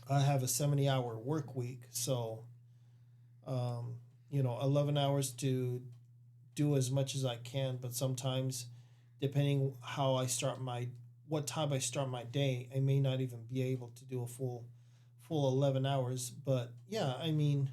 I have a 70-hour work week, so 11 hours to do as much as I can. But sometimes, depending what time I start my day, I may not even be able to do a full 11 hours. But yeah, I mean,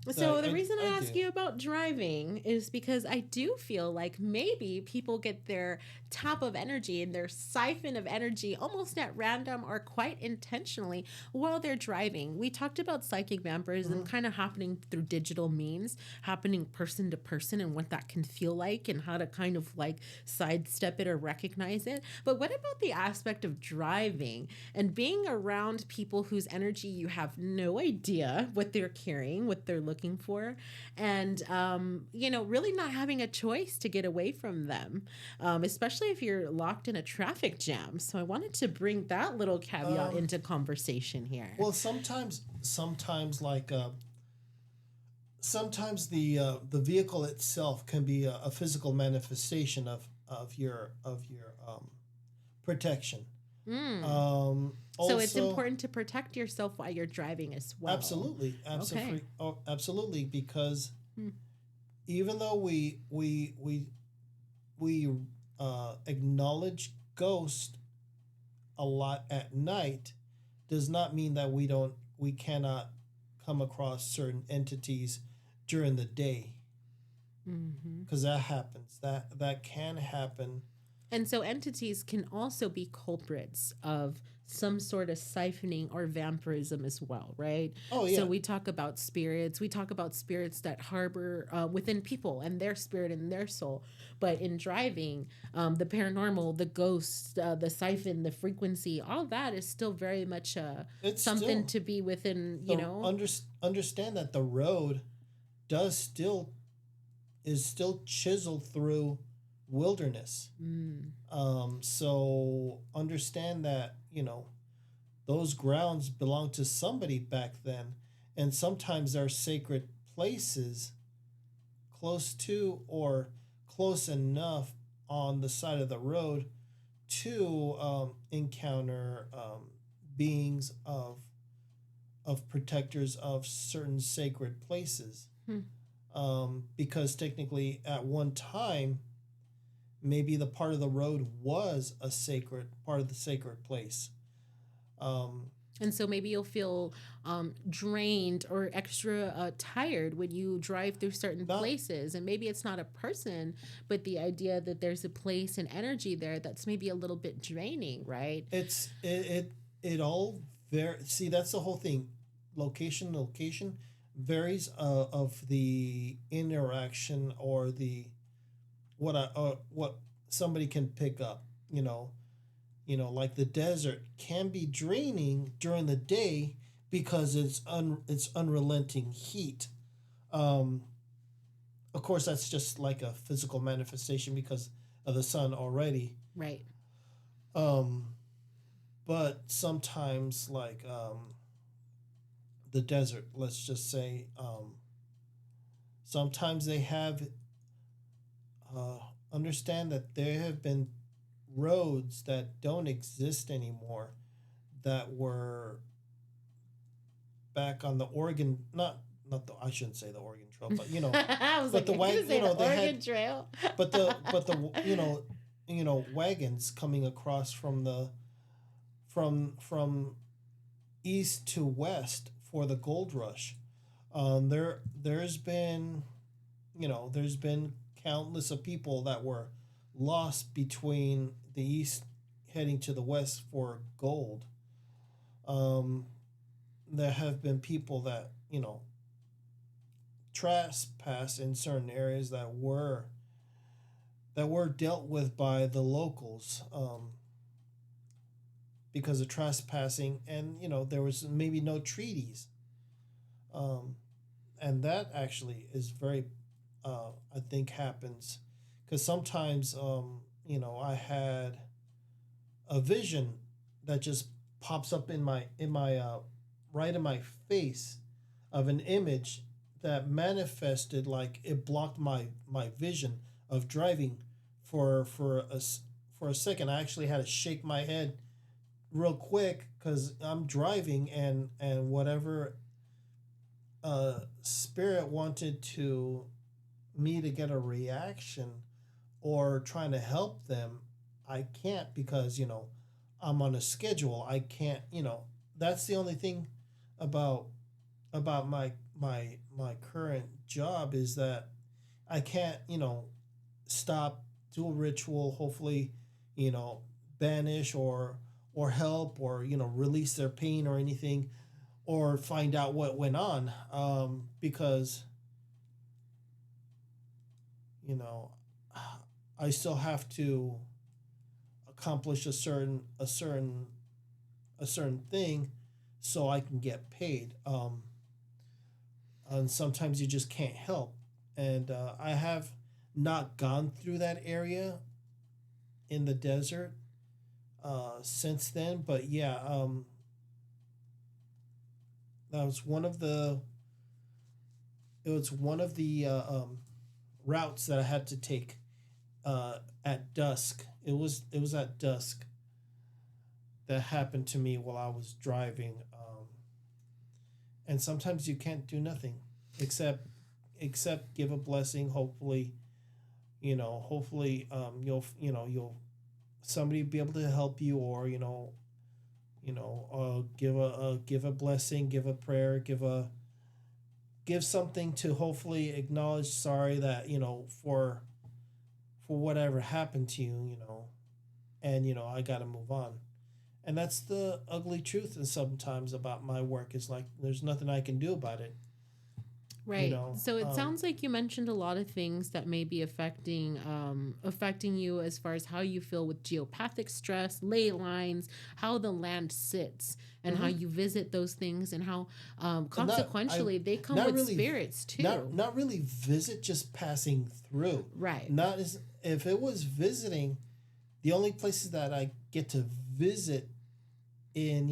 So the reason I I ask do. you about driving is because I do feel like maybe people get their top of energy and their siphon of energy almost at random or quite intentionally while they're driving. We talked about psychic vampirism Mhm. kind of happening through digital means, happening person to person and what that can feel like and how to kind of like sidestep it or recognize it. But what about the aspect of driving and being around people whose energy you have no idea what they're carrying, what they're looking for, and really not having a choice to get away from them, especially if you're locked in a traffic jam. So I wanted to bring that little caveat Um, into conversation here. well, sometimes like sometimes the vehicle itself can be a physical manifestation of your protection. Mm. So it's Also, important to protect yourself while you're driving as well. absolutely, Okay. absolutely, oh, absolutely, because Hmm. even though we acknowledge ghosts a lot at night, does not mean that we cannot come across certain entities during the day, Hmm. because that happens. That can happen. And so entities can also be culprits of some sort of siphoning or vampirism as well, right? Oh So yeah, we talk about spirits. We talk about spirits that harbor within people and their spirit and their soul. But in driving, the paranormal, the ghosts, the siphon, the frequency, all that is still very much it's something still to be within, the understand that the road does still is still chiseled through wilderness. Mm, So understand that those grounds belonged to somebody back then, and sometimes there are sacred places close to or close enough on the side of the road to encounter beings of protectors of certain sacred places. hmm. Because technically, at one time, maybe the part of the road was a sacred part of the sacred place. Um, And so maybe you'll feel drained or extra tired when you drive through certain not places. And maybe it's not a person, but the idea that there's a place and energy there that's maybe a little bit draining, right? it's it all very see that's the whole thing. Location varies of the interaction or the what somebody can pick up. Like the desert can be draining during the day because it's unrelenting heat. Um, of course, that's just like a physical manifestation because of the sun already. Right. Um, but sometimes, like the desert, let's just say, sometimes they have uh, understand that there have been roads that don't exist anymore that were back on the Oregon, not the I shouldn't say the Oregon Trail, but I was but like, the if you're wag going to say the they Oregon had Trail. but the wagons coming across from east to west for the gold rush. There's been there's been countless of people that were lost between the east heading to the west for gold. Um, there have been people that trespass in certain areas that were dealt with by the locals, because of trespassing, and there was maybe no treaties, um, and that actually is very I think happens because sometimes I had a vision that just pops up in my right in my face of an image that manifested like it blocked my vision of driving for a second. I actually had to shake my head real quick because I'm driving, and whatever spirit wanted to me to get a reaction or trying to help them, I can't because I'm on a schedule. I can't. That's the only thing about my current job is that I can't stop, do a ritual, hopefully you know banish or help or release their pain or anything or find out what went on, because you know I still have to accomplish a certain thing so I can get paid. and sometimes you just can't help. And I have not gone through that area in the desert since then, but yeah, that was one of the it was one of the routes that I had to take at dusk. It was at dusk that happened to me while I was driving, and sometimes you can't do nothing except give a blessing. Hopefully, you'll somebody be able to help you, or give a blessing, give a prayer, give something to hopefully acknowledge sorry that for whatever happened to you, and I got to move on. And that's the ugly truth. And sometimes about my work is like there's nothing I can do about it. you Right. know So it um sounds like you mentioned a lot of things that may be affecting you as far as how you feel with geopathic stress, ley lines, how the land sits, and how mhm. you visit those things, and how And not I consequentially they come not with really spirits not too. not really visit, just passing through. Right. Not as if it was visiting, the only places that I get to visit in,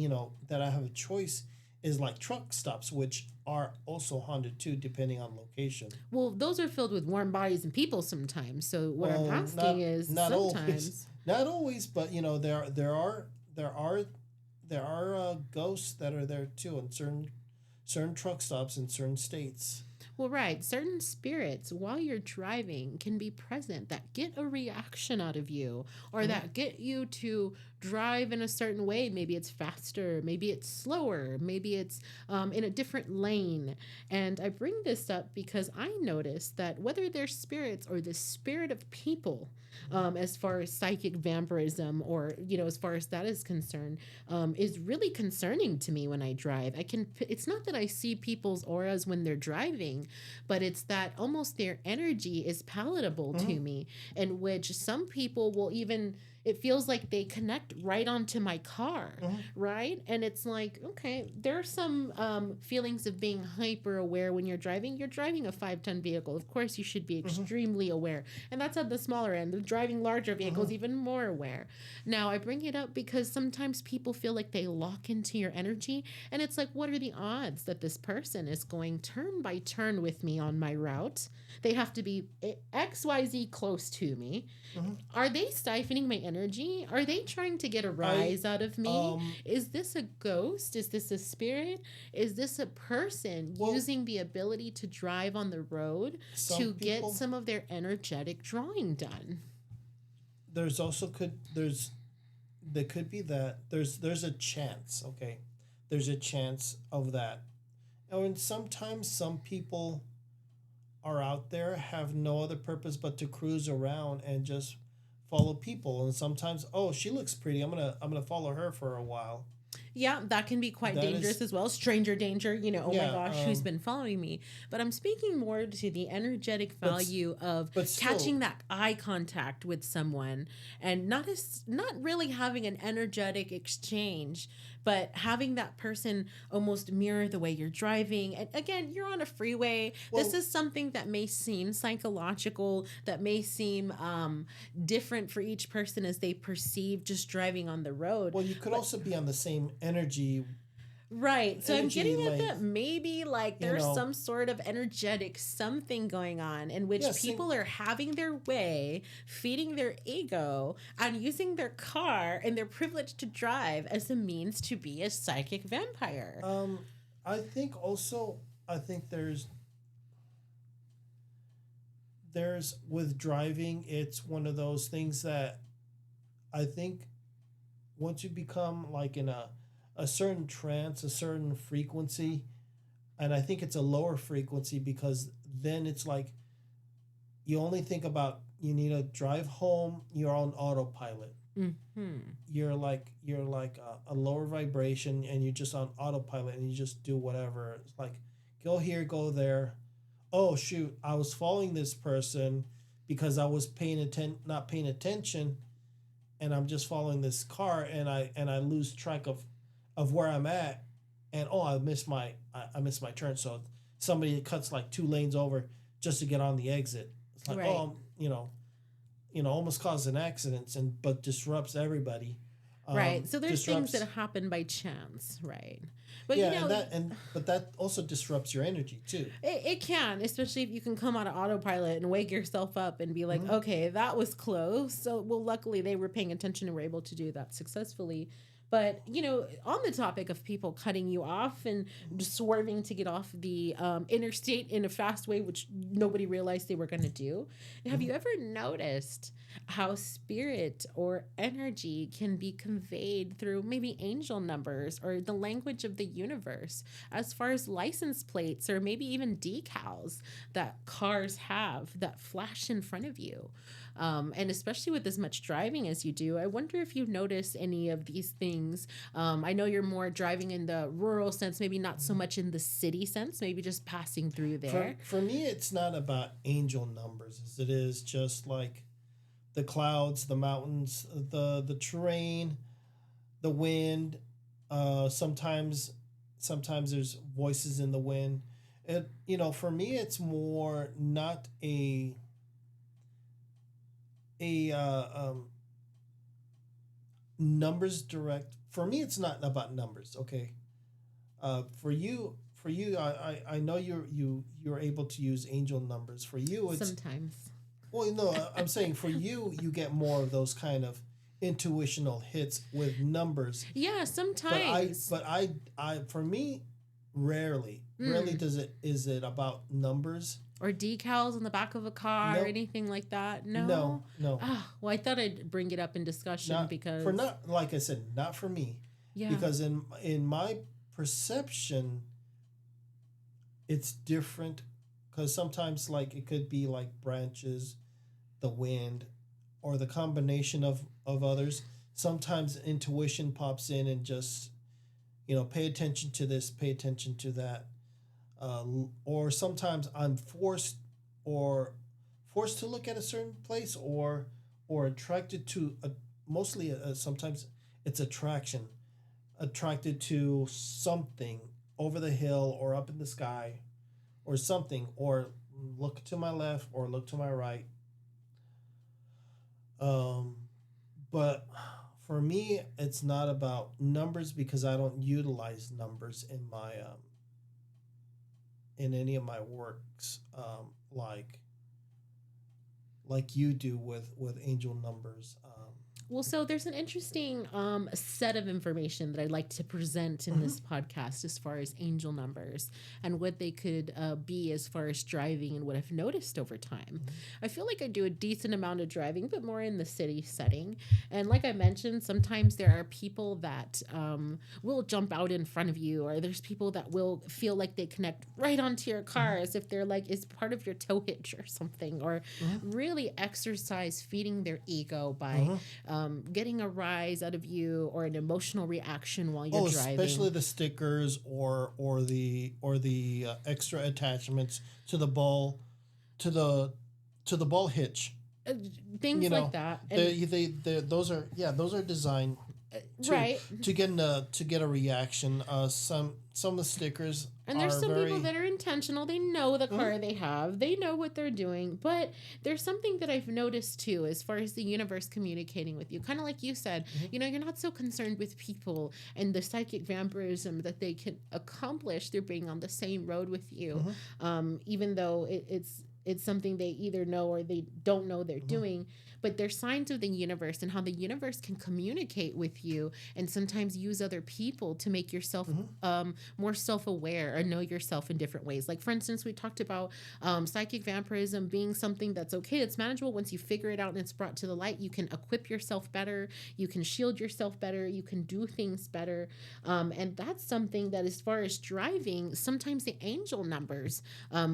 that I have a choice is like truck stops, which are also haunted too, depending on location. Well, those are filled with warm bodies and people sometimes. So what I'm Well, asking is not always, sometimes. not always, but there are ghosts that are there too in certain truck stops in certain states. Well, right. Certain spirits, while you're driving, can be present that get a reaction out of you, or Hmm. that get you to drive in a certain way. Maybe it's faster, maybe it's slower, maybe it's in a different lane. And I bring this up because I noticed that whether they're spirits or the spirit of people, as far as psychic vampirism, or as far as that is concerned, is really concerning to me when I drive. It's not that I see people's auras when they're driving, but it's that almost their energy is palatable Hmm. to me, in which some people will even, it feels like they connect right onto my car, Hmm. right? And it's like, okay, there are some feelings of being hyper aware when you're driving. You're driving a 5-ton vehicle. Of course, you should be Hmm. extremely aware. And that's at the smaller end. The driving larger vehicles, Hmm. even more aware. Now, I bring it up because sometimes people feel like they lock into your energy. And it's like, what are the odds that this person is going turn by turn with me on my route? They have to be XYZ close to me. Hmm. Are they siphoning my energy? Are they trying to get a I rise out of me? um Is this a ghost? Is this a spirit? Is this a person well, using the ability to drive on the road some to get people, some of their energetic drawing done? there's also could there's there could be that there's a chance, okay, there's a chance of that. And sometimes some people are out there, have no other purpose but to cruise around and just follow people. And sometimes, oh, she looks pretty, I'm gonna follow her for a while. Yeah, that can be quite That dangerous is, as well. Stranger danger, oh my yeah. gosh, who's been following me? But I'm speaking more to the energetic but value of but still, catching that eye contact with someone, and not really having an energetic exchange, but having that person almost mirror the way you're driving. And again, you're on a freeway. This well, is something that may seem psychological, that may seem different for each person as they perceive just driving on the road. you could But also be on the same right. So I'm energy getting at that length. maybe like You there's know, some sort of energetic something going on in which yeah, same. people are having their way, feeding their ego, and using their car and their privilege to drive as a means to be a psychic vampire. Um, I think also, I think there's with driving, it's one of those things that I think once you become like in a certain trance, a certain frequency, and I think it's a lower frequency because then it's like you only think about you need to drive home, you're on autopilot. Hmm. You're like a lower vibration and you're just on autopilot and you just do whatever. It's like go here, go there. Oh shoot, I was following this person because I was not paying attention, and I'm just following this car, and I lose track of where I'm at, and oh, I missed my turn. So somebody that cuts like 2 lanes over just to get on the exit. It's like, Right. oh, almost causes an accident but disrupts everybody. Right. So there's things Disrupts. that happen by chance, right? But Yeah, but that also disrupts your energy too. it can, especially if you can come out of autopilot and wake yourself up and be like, Mhm. okay, that was close. So, well, luckily they were paying attention and were able to do that successfully. But, on the topic of people cutting you off and just swerving to get off the interstate in a fast way, which nobody realized they were going to do, have you ever noticed how spirit or energy can be conveyed through maybe angel numbers or the language of the universe, as far as license plates or maybe even decals that cars have that flash in front of you? And especially with as much driving as you do, I wonder if you notice any of these things. I know you're more driving in the rural sense, maybe not so much in the city sense, maybe just passing through there. For me, it's not about angel numbers as it is just like the clouds, the mountains, the terrain, the wind. Sometimes there's voices in the wind. For me, it's more not a numbers direct. For me, it's not about numbers. Okay. For you, I know you're able to use angel numbers. For you, it's Sometimes. well, no, I'm saying for you, you get more of those kind of intuitional hits with numbers. Yeah, sometimes. For me, rarely is it about numbers. Or decals on the back of a car or Nope. anything like that. No. No. Ah, well, I thought I'd bring it up in discussion Not because for not like I said, not for me. yeah. Because in my perception, it's different. Because sometimes like it could be like branches, the wind, or the combination of others. Sometimes intuition pops in and just pay attention to this, pay attention to that. Or sometimes I'm forced to look at a certain place, or attracted to mostly sometimes it's attracted to something over the hill or up in the sky or something, or look to my left or look to my right. um but for me, it's not about numbers because I don't utilize numbers in my in any of my works, like you do with angel numbers. Well, so there's an interesting set of information that I'd like to present in this podcast as far as angel numbers and what they could be as far as driving and what I've noticed over time. I feel like I do a decent amount of driving, but more in the city setting. And like I mentioned, sometimes there are people that will jump out in front of you, or there's people that will feel like they connect right onto your car as if they're like is part of your tow hitch or something, or really exercise feeding their ego by getting a rise out of you or an emotional reaction while you're driving. Especially the stickers or the extra attachments to the ball hitch. Things You know, like that. those are designed to Right. to get a reaction. Some of the stickers And there's are some very people that are intentional. They know the car they have. They know what they're doing. But there's something that I've noticed too, as far as the universe communicating with you. Kind of like you said, you're not so concerned with people and the psychic vampirism that they can accomplish through being on the same road with you. Even though it's something they either know or they don't know they're doing. But they're signs of the universe and how the universe can communicate with you and sometimes use other people to make yourself more self-aware or know yourself in different ways. Like, for instance, we talked about psychic vampirism being something that's okay, it's manageable. Once you figure it out and it's brought to the light, you can equip yourself better, you can shield yourself better, you can do things better. And that's something that, as far as driving, sometimes the angel numbers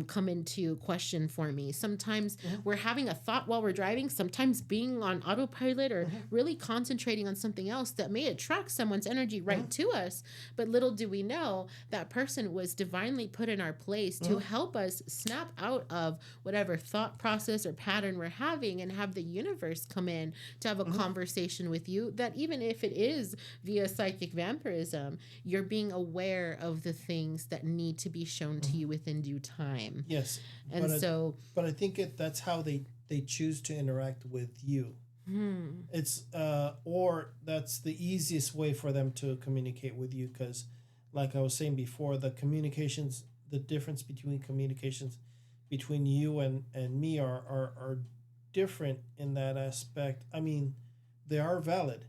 come into question for me. Sometimes we're having a thought while we're driving. Sometimes sometimes being on autopilot or really concentrating on something else that may attract someone's energy right to us. But little do we know that person was divinely put in our place to help us snap out of whatever thought process or pattern we're having and have the universe come in to have a conversation with you, that even if it is via psychic vampirism, you're being aware of the things that need to be shown to you within due time. Yes. And but I think that's how they choose to interact with you. It's or that's the easiest way for them to communicate with you, because like I was saying before, the difference between communications between you and me are different in that aspect. I mean, they are valid.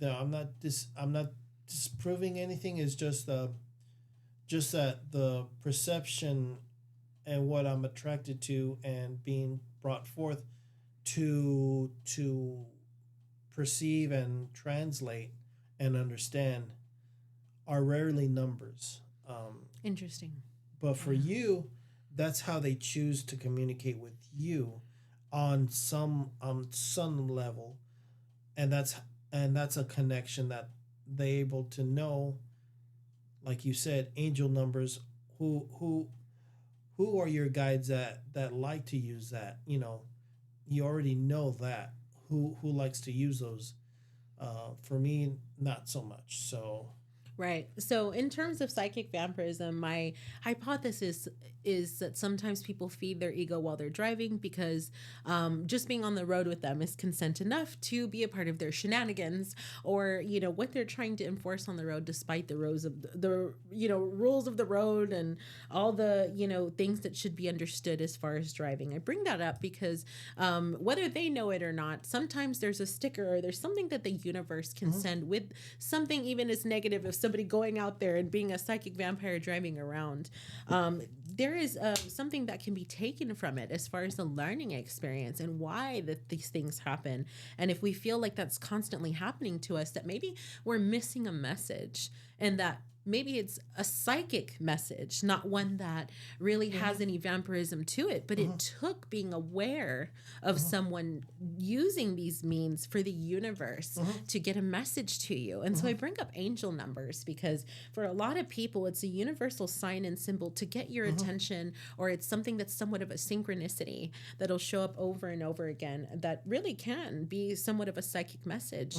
I'm not disproving anything. It's just that the perception and what I'm attracted to and being brought forth to perceive and translate and understand are rarely numbers. Interesting. But for you, that's how they choose to communicate with you on some level, and that's a connection that they're able to know. Like you said, angel numbers. Who are your guides that like to use that? You already know that. Who likes to use those? For me, not so much. So. Right. So in terms of psychic vampirism, my hypothesis is that sometimes people feed their ego while they're driving because just being on the road with them is consent enough to be a part of their shenanigans, or what they're trying to enforce on the road, despite the rules of the rules of the road and all the things that should be understood as far as driving. I bring that up because whether they know it or not, sometimes there's a sticker or there's something that the universe can send with something even as negative as somebody going out there and being a psychic vampire driving around. There is something that can be taken from it as far as the learning experience and why these things happen. And if we feel like that's constantly happening to us, that maybe we're missing a message, and that maybe it's a psychic message, not one that really has any vampirism to it, but it took being aware of someone using these means for the universe to get a message to you. And so I bring up angel numbers because for a lot of people, it's a universal sign and symbol to get your attention, or it's something that's somewhat of a synchronicity that'll show up over and over again that really can be somewhat of a psychic message.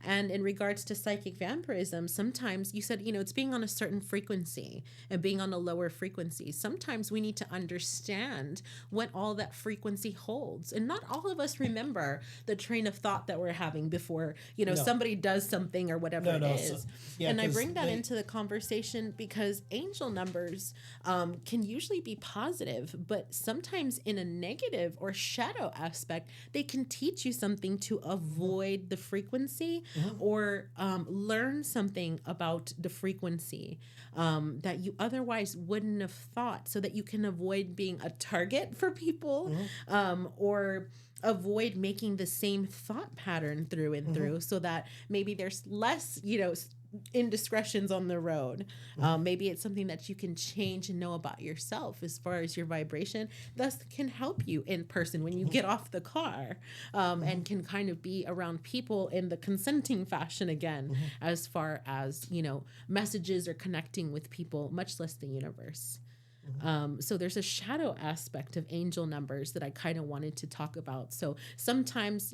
And in regards to psychic vampirism, sometimes you said, it's being on a certain frequency and being on a lower frequency. Sometimes we need to understand what all that frequency holds. And not all of us remember the train of thought that we're having before, somebody does something or whatever it is. And I bring that into the conversation because angel numbers can usually be positive, but sometimes in a negative or shadow aspect, they can teach you something to avoid the frequency or learn something about the frequency that you otherwise wouldn't have thought, so that you can avoid being a target for people or avoid making the same thought pattern through and through, so that maybe there's less, indiscretions on the road. Maybe it's something that you can change and know about yourself as far as your vibration, thus can help you in person when you get off the car, and can kind of be around people in the consenting fashion again, as far as, messages or connecting with people, much less the universe. So there's a shadow aspect of angel numbers that I kind of wanted to talk about. So sometimes,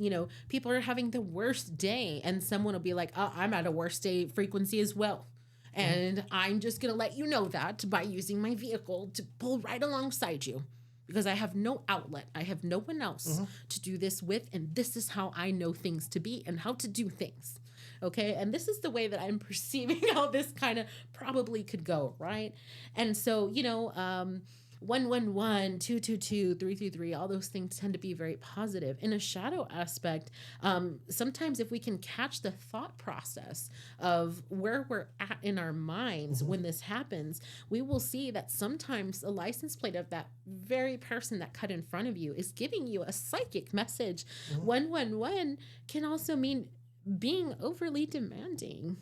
people are having the worst day and someone will be like, oh, I'm at a worst day frequency as well. And I'm just going to let you know that by using my vehicle to pull right alongside you, because I have no outlet. I have no one else to do this with. And this is how I know things to be and how to do things. Okay. And this is the way that I'm perceiving how this kind of probably could go. Right. And so, 111, 222, 333, all those things tend to be very positive. In a shadow aspect, sometimes if we can catch the thought process of where we're at in our minds when this happens, we will see that sometimes the license plate of that very person that cut in front of you is giving you a psychic message. 111 can also mean being overly demanding,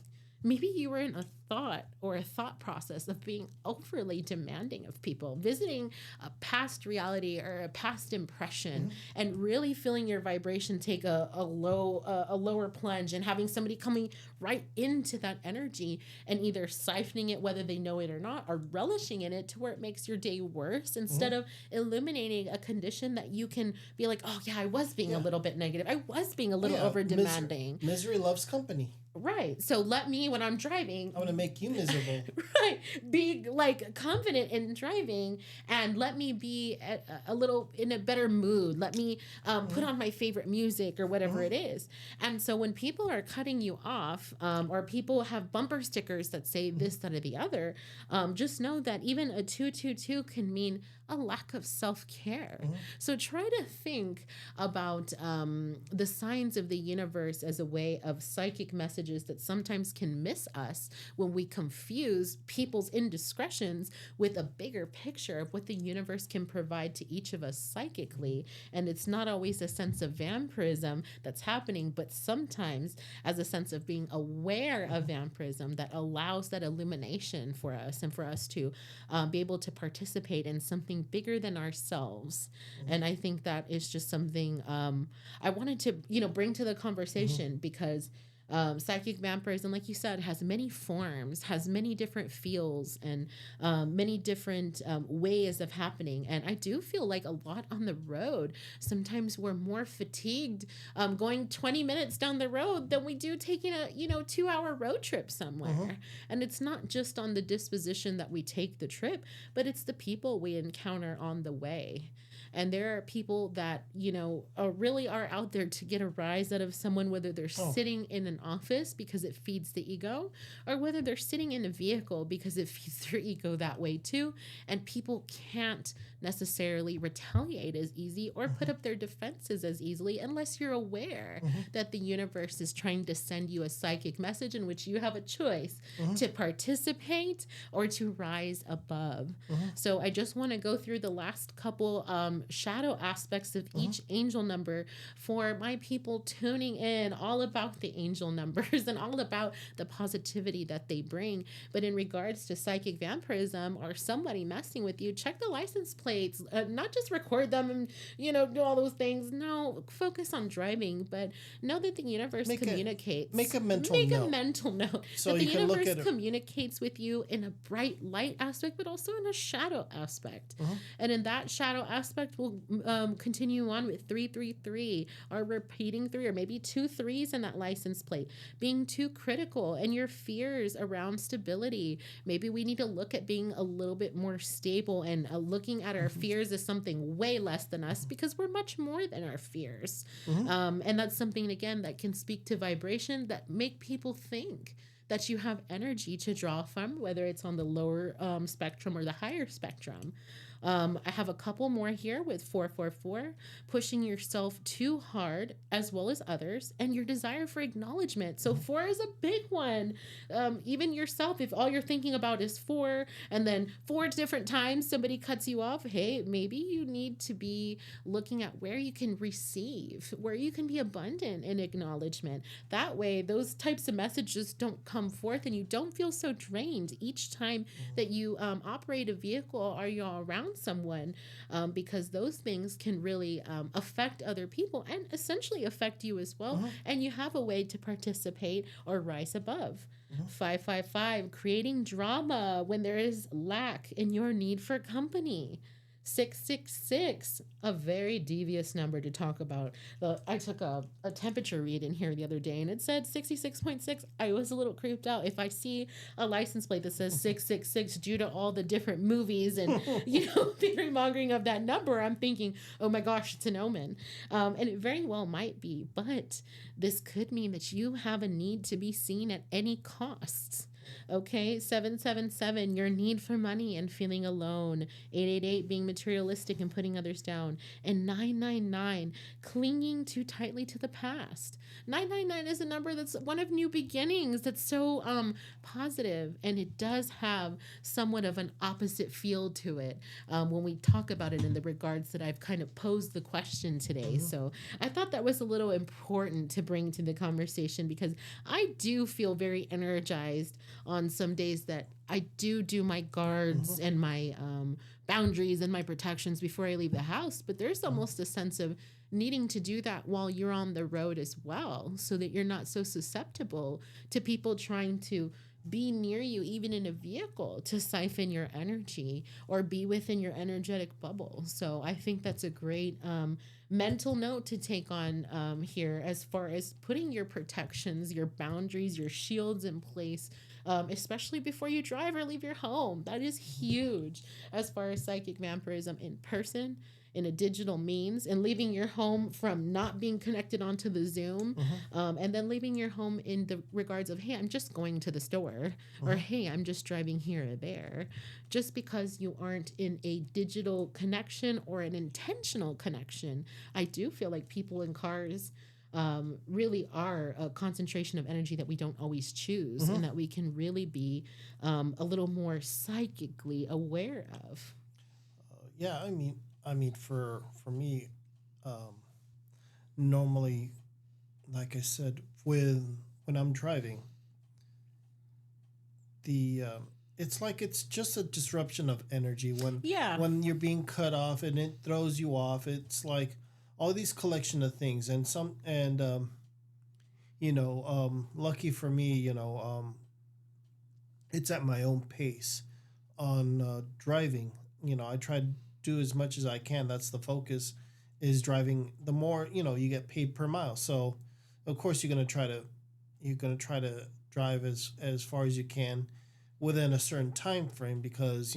Maybe you were in a thought or a thought process of being overly demanding of people, visiting a past reality or a past impression, and really feeling your vibration take a lower plunge, and having somebody coming right into that energy and either siphoning it, whether they know it or not, or relishing in it to where it makes your day worse, instead of eliminating a condition that you can be like, oh yeah, I was being a little bit negative, I was being a little over demanding. Misery loves company. Right. So let me, when I'm driving, I'm gonna make you miserable. right, be like confident in driving, and let me be a little in a better mood. Let me put on my favorite music or whatever it is. And so when people are cutting you off, or people have bumper stickers that say this, that, or the other, just know that even a 222 can mean a lack of self-care. So try to think about the signs of the universe as a way of psychic messages that sometimes can miss us when we confuse people's indiscretions with a bigger picture of what the universe can provide to each of us psychically. And it's not always a sense of vampirism that's happening, but sometimes as a sense of being aware of vampirism that allows that illumination for us, and for us to be able to participate in something bigger than ourselves. And I think that is just something I wanted to, bring to the conversation, because psychic vampirism, like you said, has many forms, has many different feels, and many different ways of happening. And I do feel like a lot on the road, sometimes we're more fatigued going 20 minutes down the road than we do taking a 2-hour road trip somewhere. And it's not just on the disposition that we take the trip, but it's the people we encounter on the way. And there are people that, really are out there to get a rise out of someone, whether they're sitting in an office because it feeds the ego, or whether they're sitting in a vehicle because it feeds their ego that way too. And people can't necessarily retaliate as easy or put up their defenses as easily unless you're aware that the universe is trying to send you a psychic message in which you have a choice to participate or to rise above. So I just want to go through the last couple shadow aspects of each angel number for my people tuning in, all about the angel numbers and all about the positivity that they bring. But in regards to psychic vampirism or somebody messing with you, check the license plates, not just record them and do all those things. No, focus on driving, but know that the universe communicates. Make a mental note so that the you can look universe at communicates with you in a bright light aspect, but also in a shadow aspect. And in that shadow aspect, we'll continue on with 333, or repeating 3, or maybe 2 3s in that license plate, being too critical, and your fears around stability. Maybe we need to look at being a little bit more stable, and looking at our fears as something way less than us, because we're much more than our fears. And that's something, again, that can speak to vibration that make people think that you have energy to draw from, whether it's on the lower spectrum or the higher spectrum. I have a couple more here with 444, pushing yourself too hard as well as others, and your desire for acknowledgement. So 4 is a big one. Even yourself, if all you're thinking about is 4, and then 4 different times somebody cuts you off, hey, maybe you need to be looking at where you can receive, where you can be abundant in acknowledgement. That way, those types of messages don't come forth, and you don't feel so drained each time that you operate a vehicle or you're around someone, because those things can really affect other people and essentially affect you as well. And you have a way to participate or rise above. 555, creating drama when there is lack in your need for company. 666, a very devious number to talk about. I took a temperature read in here the other day, and it said 66.6. I was a little creeped out. If I see a license plate that says 666 due to all the different movies and theory mongering of that number, I'm thinking, oh my gosh, it's an omen. And it very well might be, but this could mean that you have a need to be seen at any cost. Okay, 777, your need for money and feeling alone. 888, being materialistic and putting others down. And 999, clinging too tightly to the past. 999 is a number that's one of new beginnings, that's so positive, and it does have somewhat of an opposite feel to it when we talk about it in the regards that I've kind of posed the question today. Mm-hmm. So I thought that was a little important to bring to the conversation because I do feel very energized on some days that I do my Mm-hmm. guards and my boundaries and my protections before I leave the house. But there's Mm-hmm. almost a sense of needing to do that while you're on the road as well, so that you're not so susceptible to people trying to be near you, even in a vehicle, to siphon your energy or be within your energetic bubble. So I think that's a great mental note to take on here, as far as putting your protections, your boundaries, your shields in place, especially before you drive or leave your home. That is huge as far as psychic vampirism in person, in a digital means, and leaving your home from not being connected onto the Zoom, Mm-hmm. and then leaving your home in the regards of, hey, I'm just going to the store, or Mm-hmm. hey, I'm just driving here or there. Just because you aren't in a digital connection or an intentional connection, I do feel like people in cars really are a concentration of energy that we don't always choose, Mm-hmm. and that we can really be a little more psychically aware of. Yeah, I mean, for me, um, normally, like I said, when I'm driving, the it's like it's just a disruption of energy Yeah. when you're being cut off and it throws you off. It's like all these collection of things and some and lucky for me, it's at my own pace on driving. I try to do as much as I can. That's the focus, is driving. The more you get paid per mile. So, of course, you're gonna try to drive as far as you can within a certain time frame, because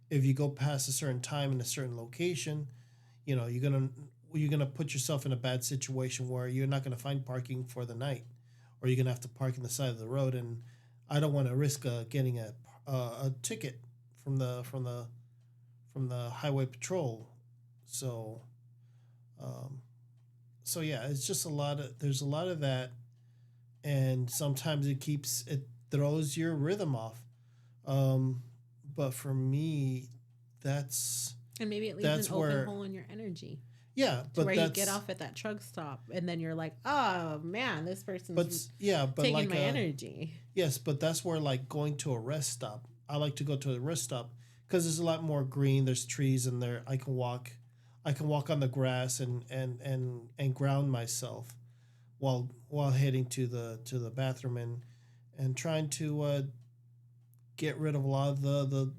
if you go past a certain time in a certain location, you're gonna put yourself in a bad situation where you're not gonna find parking for the night, or you're gonna have to park in the side of the road. And I don't want to risk getting a ticket from the highway patrol. So um, so yeah, it's just there's a lot of that, and sometimes it throws your rhythm off. Um, but for me, that's And maybe it leaves an that's open where hole in your energy yeah, to but where you get that's off at that truck stop and then you're like, oh man, this but person's yeah, but taking like my energy. yes, but that's where, like, going to a rest stop. I like to go to a rest stop because there's a lot more green. There's trees in there. I can walk on the grass and ground myself while heading to the bathroom, and trying to get rid of a lot of the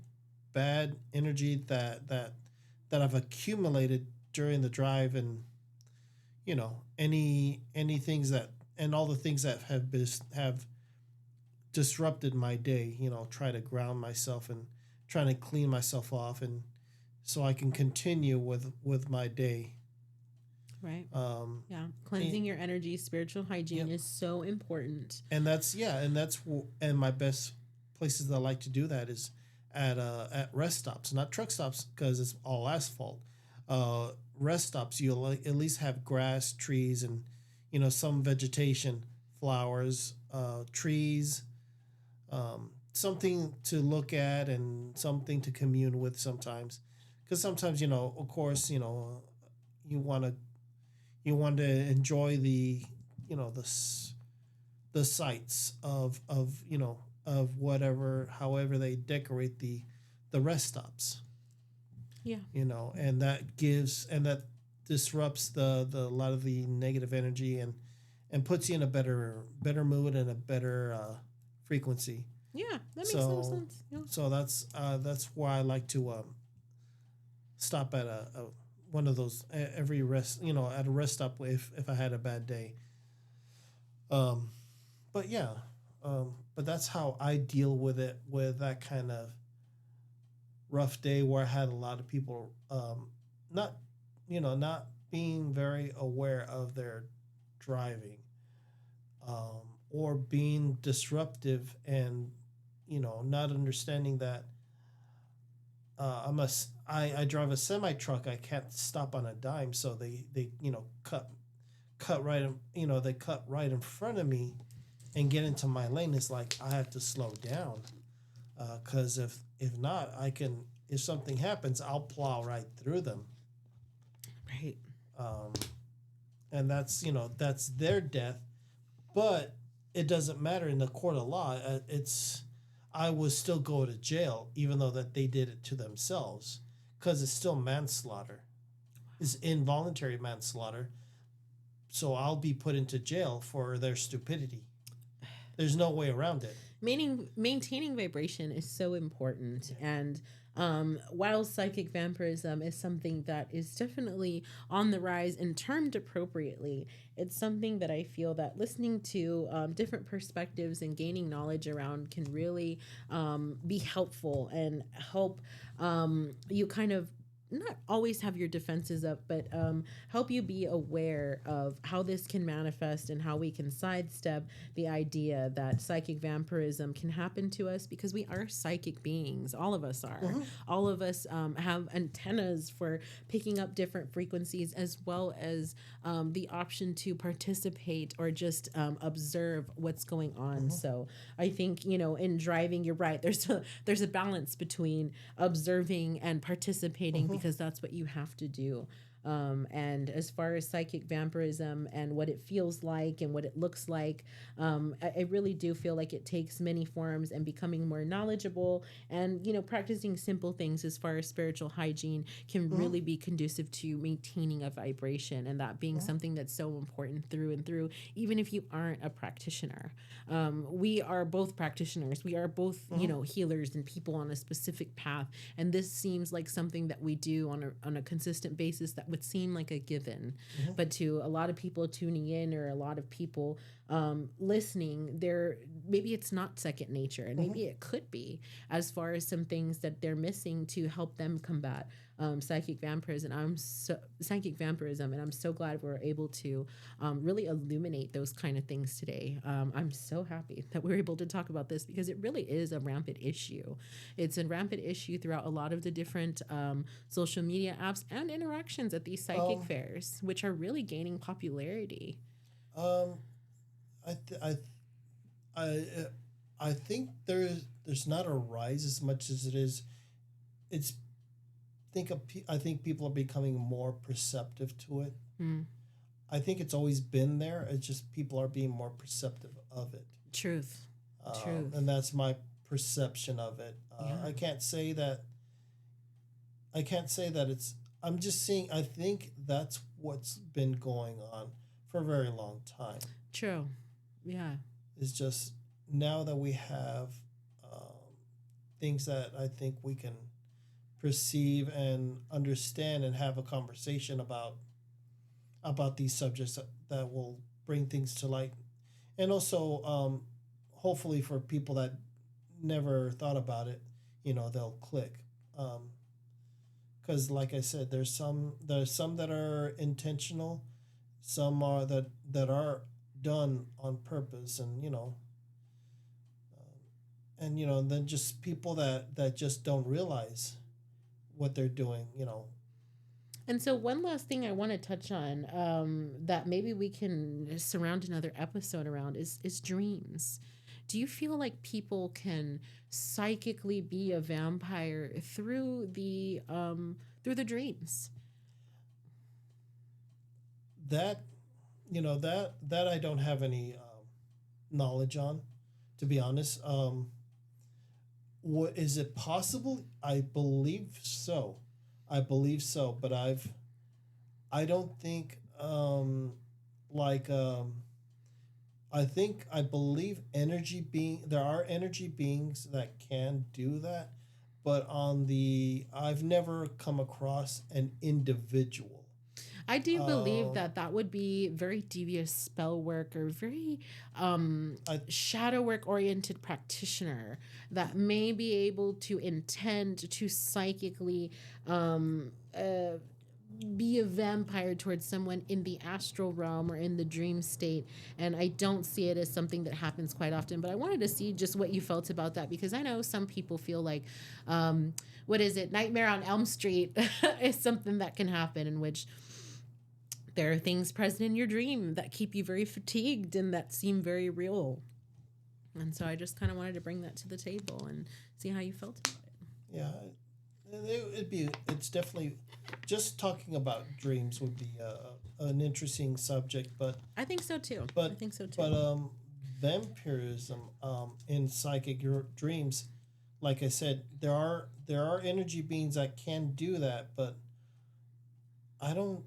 bad energy that I've accumulated during the drive. And any things that and all the things that have disrupted my day. Try to ground myself and trying to clean myself off, and so I can continue with my day. Right. Um, Yeah. and, Cleansing your energy, spiritual hygiene yep. is so important. And that's yeah, and my best places that I like to do that is at rest stops, not truck stops, because it's all asphalt. Rest stops, you'll at least have grass, trees, and some vegetation, flowers, trees, something to look at and something to commune with sometimes, because sometimes of course you want to enjoy the sights of whatever, however they decorate the rest stops, Yeah. and that disrupts the a lot of the negative energy, and puts you in a better mood and a better frequency. Yeah. That makes some So sense. Yeah. so that's why I like to stop at a one of those every rest at a rest stop if I had a bad day. Um, but yeah, but that's how I deal with it, with that kind of rough day where I had a lot of people not not being very aware of their driving, or being disruptive and not understanding that I drive a semi truck. I can't stop on a dime, so they cut right in, they cut right in front of me and get into my lane. It's like I have to slow down, because if not, if something happens, I'll plow right through them. Right. Um, and that's their death, but it doesn't matter in the court of law. I would still go to jail even though that they did it to themselves, because it's still manslaughter. It's involuntary manslaughter. So I'll be put into jail for their stupidity. There's no way around it. Maintaining vibration is so important. And while psychic vampirism is something that is definitely on the rise and termed appropriately, it's something that I feel that listening to different perspectives and gaining knowledge around can really be helpful and help you kind of not always have your defenses up, but help you be aware of how this can manifest and how we can sidestep the idea that psychic vampirism can happen to us, because we are psychic beings. All of us are. Mm-hmm. All of us have antennas for picking up different frequencies, as well as the option to participate or just observe what's going on. Mm-hmm. So I think, in driving, you're right. There's a balance between observing and participating, mm-hmm. because that's what you have to do. And as far as psychic vampirism and what it feels like and what it looks like, I really do feel like it takes many forms, and becoming more knowledgeable and, practicing simple things as far as spiritual hygiene can mm-hmm. really be conducive to maintaining a vibration, and that being mm-hmm. something that's so important through and through, even if you aren't a practitioner. We are both practitioners. We are both, mm-hmm. Healers and people on a specific path. And this seems like something that we do on a consistent basis that would seem like a given, mm-hmm. but to a lot of people tuning in, or a lot of people listening, maybe it's not second nature, and mm-hmm. maybe it could be, as far as some things that they're missing to help them combat psychic vampirism. And I'm so glad we're able to really illuminate those kind of things today. I'm so happy that we're able to talk about this, because it really is a rampant issue. It's a rampant issue throughout a lot of the different social media apps and interactions at these psychic fairs, which are really gaining popularity. I think there's not a rise as much as it is. I think people are becoming more perceptive to it. Mm. I think it's always been there. It's just people are being more perceptive of it. Truth. And that's my perception of it. Yeah. I can't say that it's. I'm just saying. I think that's what's been going on for a very long time. True. Yeah. It's just now that we have things that I think we can perceive and understand and have a conversation about these subjects that will bring things to light. And also, hopefully for people that never thought about it, they'll click. Because like I said, there's some that are intentional, some are that are done on purpose, and then just people that just don't realize what they're doing. And so one last thing I want to touch on that maybe we can surround another episode around is dreams. Do you feel like people can psychically be a vampire through the dreams? That I don't have any knowledge on, to be honest. What is it possible? I believe so, but I don't think I believe there are energy beings that can do that, but I've never come across an individual. I do believe that would be very devious spell work, or very shadow work oriented practitioner that may be able to intend to psychically be a vampire towards someone in the astral realm or in the dream state. And I don't see it as something that happens quite often. But I wanted to see just what you felt about that, because I know some people feel like, what is it? Nightmare on Elm Street is something that can happen, in which there are things present in your dream that keep you very fatigued and that seem very real. And so I just kind of wanted to bring that to the table and see how you felt about it. Yeah, it's definitely, just talking about dreams would be an interesting subject, but I think so too. But I think so too. But vampirism in psychic dreams, like I said, there are energy beings that can do that, but I don't.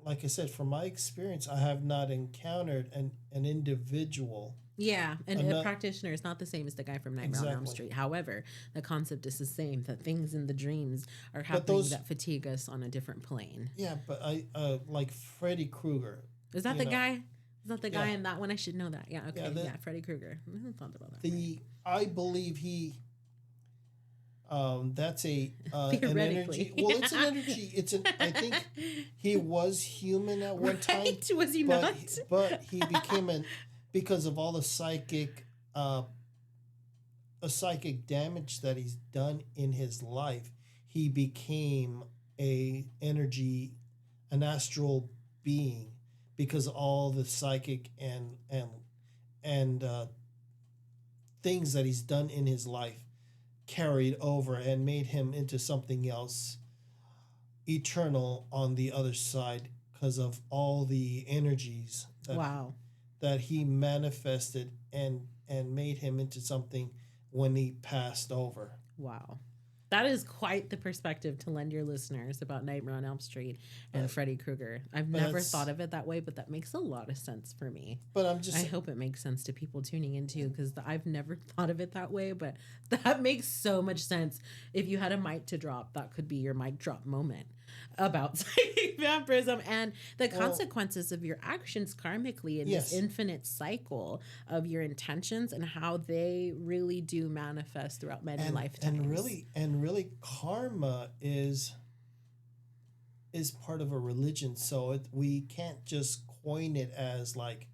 Like I said, from my experience, I have not encountered an individual. Yeah, and a practitioner is not the same as the guy from Nightmare on Elm Street. However, the concept is the same, that things in the dreams are happening that fatigue us on a different plane. Yeah, but I like Freddy Krueger. Is that the guy? Is that the guy in that one? I should know that. Yeah, okay. Yeah, Freddy Krueger. I haven't thought about that. I believe he... that's an energy. Well, it's an energy. I think he was human at one time. Was he not? But he became because of all the psychic damage that he's done in his life. He became an astral being, because of all the psychic and things that he's done in his life carried over and made him into something else eternal on the other side, because of all the energies that he manifested and made him into something when he passed over. Wow. That is quite the perspective to lend your listeners about Nightmare on Elm Street and Freddy Krueger. I've never thought of it that way, but that makes a lot of sense for me. But I hope it makes sense to people tuning in too, because I've never thought of it that way, but that makes so much sense. If you had a mic to drop, that could be your mic drop moment about psychic vampirism and the consequences of your actions karmically in this infinite cycle of your intentions and how they really do manifest throughout many lifetimes. And really karma is part of a religion, so we can't just coin it as like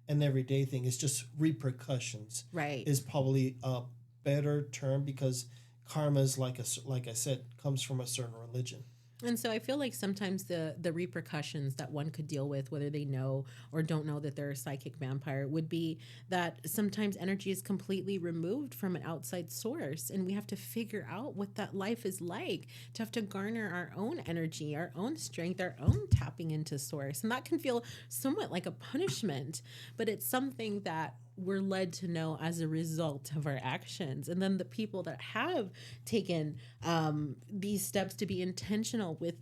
an everyday thing. It's just repercussions. Right. Is probably a better term, because karma is like I said, comes from a certain religion. And so I feel like sometimes the repercussions that one could deal with, whether they know or don't know that they're a psychic vampire, would be that sometimes energy is completely removed from an outside source. And we have to figure out what that life is like, to have to garner our own energy, our own strength, our own tapping into source. And that can feel somewhat like a punishment, but it's something that we're led to know as a result of our actions. And then the people that have taken these steps to be intentional with,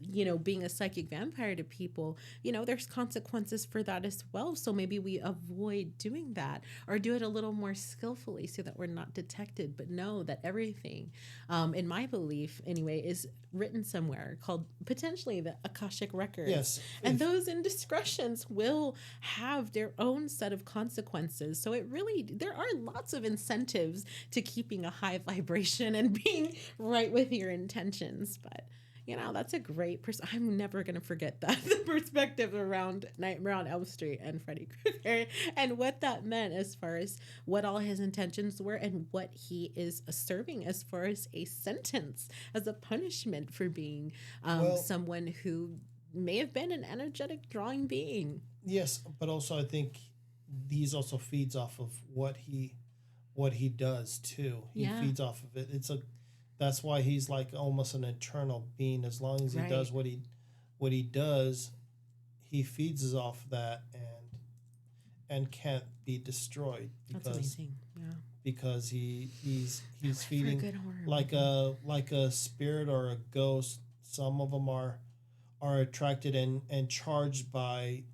being a psychic vampire to people, there's consequences for that as well. So maybe we avoid doing that, or do it a little more skillfully so that we're not detected, but know that everything, in my belief anyway, is written somewhere, called potentially the Akashic Records. Yes. And those indiscretions will have their own set of consequences. So there are lots of incentives to keeping a high vibration and being right with your intentions. But, that's a great I'm never going to forget that. The perspective around Nightmare on Elm Street and Freddy Krueger, and what that meant as far as what all his intentions were and what he is serving as far as a sentence, as a punishment for being someone who may have been an energetic drawing being. Yes, but also I think these also feeds off of what he does too. He feeds off of it. That's why he's like almost an eternal being. As long as he does what he does, he feeds us off that and can't be destroyed, because that's amazing. Yeah. Because he's feeding like a spirit or a ghost. Some of them are attracted and charged by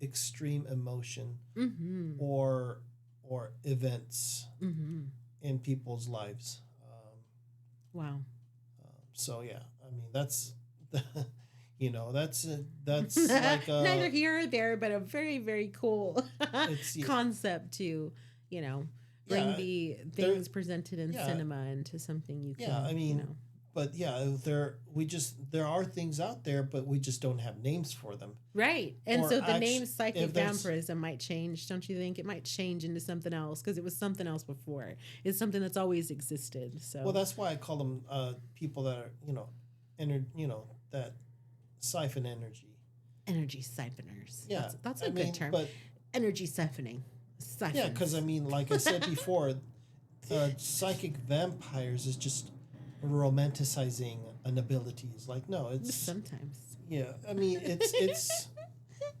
extreme emotion or events in people's lives. Wow. So yeah, I mean that's that's like neither here or there, but a very, very cool concept to bring the things presented in cinema into something you can. Yeah, I mean, but yeah, there are things out there, but we just don't have names for them. Right. And Or so the act- name psychic if there's vampirism might change, don't you think? It might change into something else because it was something else before. It's something that's always existed. So well, that's why I call them people that are that siphon energy. energy siphoners. Yeah, That's a I good mean, term. but Energy siphoning. yeah, because I Siphons. mean, like I said before, psychic vampires is just romanticizing an ability. It's like no, it's Sometimes. yeah. I mean, it's.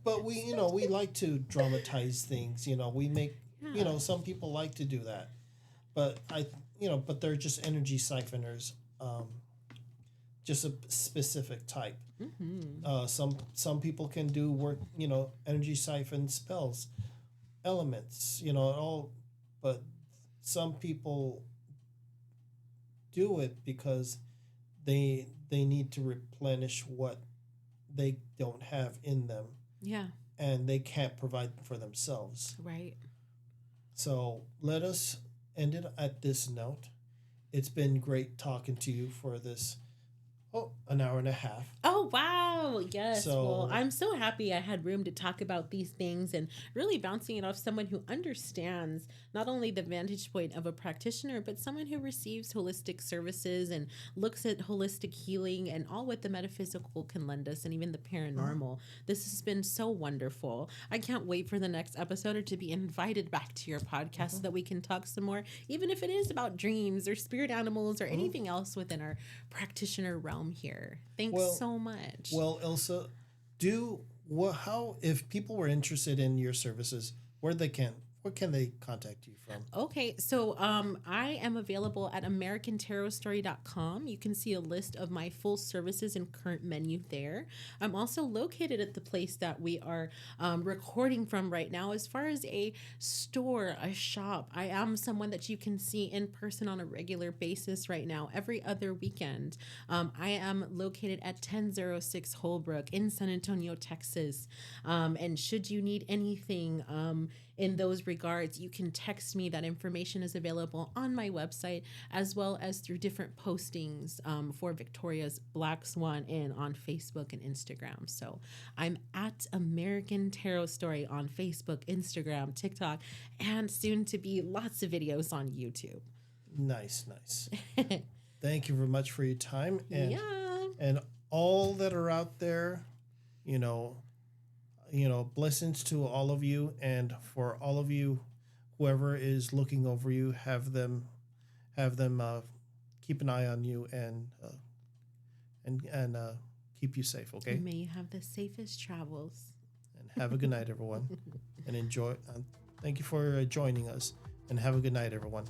But we like to dramatize things. We make Yeah. some people like to do that, but but they're just energy siphoners, just a specific type. Mm-hmm. Some people can do work, energy siphon spells, elements, all, but some people do it because they need to replenish what they don't have in them Yeah. and they can't provide for themselves. Right. So let us end it at this note. It's been great talking to you for this an hour and a half. Oh, wow. Yes. So- Well, I'm so happy I had room to talk about these things and really bouncing it off someone who understands not only the vantage point of a practitioner, but someone who receives holistic services and looks at holistic healing and all what the metaphysical can lend us and even the paranormal. This has been so wonderful. I can't wait for the next episode or to be invited back to your podcast so that we can talk some more, even if it is about dreams or spirit animals or anything else within our practitioner realm here. Thanks so much. Well, Elsa, how if people were interested in your services, where can they contact you from? Okay, so I am available at AmericanTarotStory.com. You can see a list of my full services and current menu there. I'm also located at the place that we are recording from right now. As far as a store, a shop, I am someone that you can see in person on a regular basis right now, every other weekend. I am located at 1006 Holbrook in San Antonio, Texas. And should you need anything in those regards, you can text me. That information is available on my website as well as through different postings for Victoria's Black Swan Inn on Facebook and Instagram. So I'm at American Tarot Story on Facebook, Instagram, TikTok, and soon to be lots of videos on YouTube. Nice. Thank you very much for your time and Yeah. and all that are out there, blessings to all of you, and for all of you, whoever is looking over you, have them keep an eye on you and keep you safe. Okay, May you have the safest travels. and have a good night, everyone, and enjoy. Thank you for joining us, and have a good night, everyone.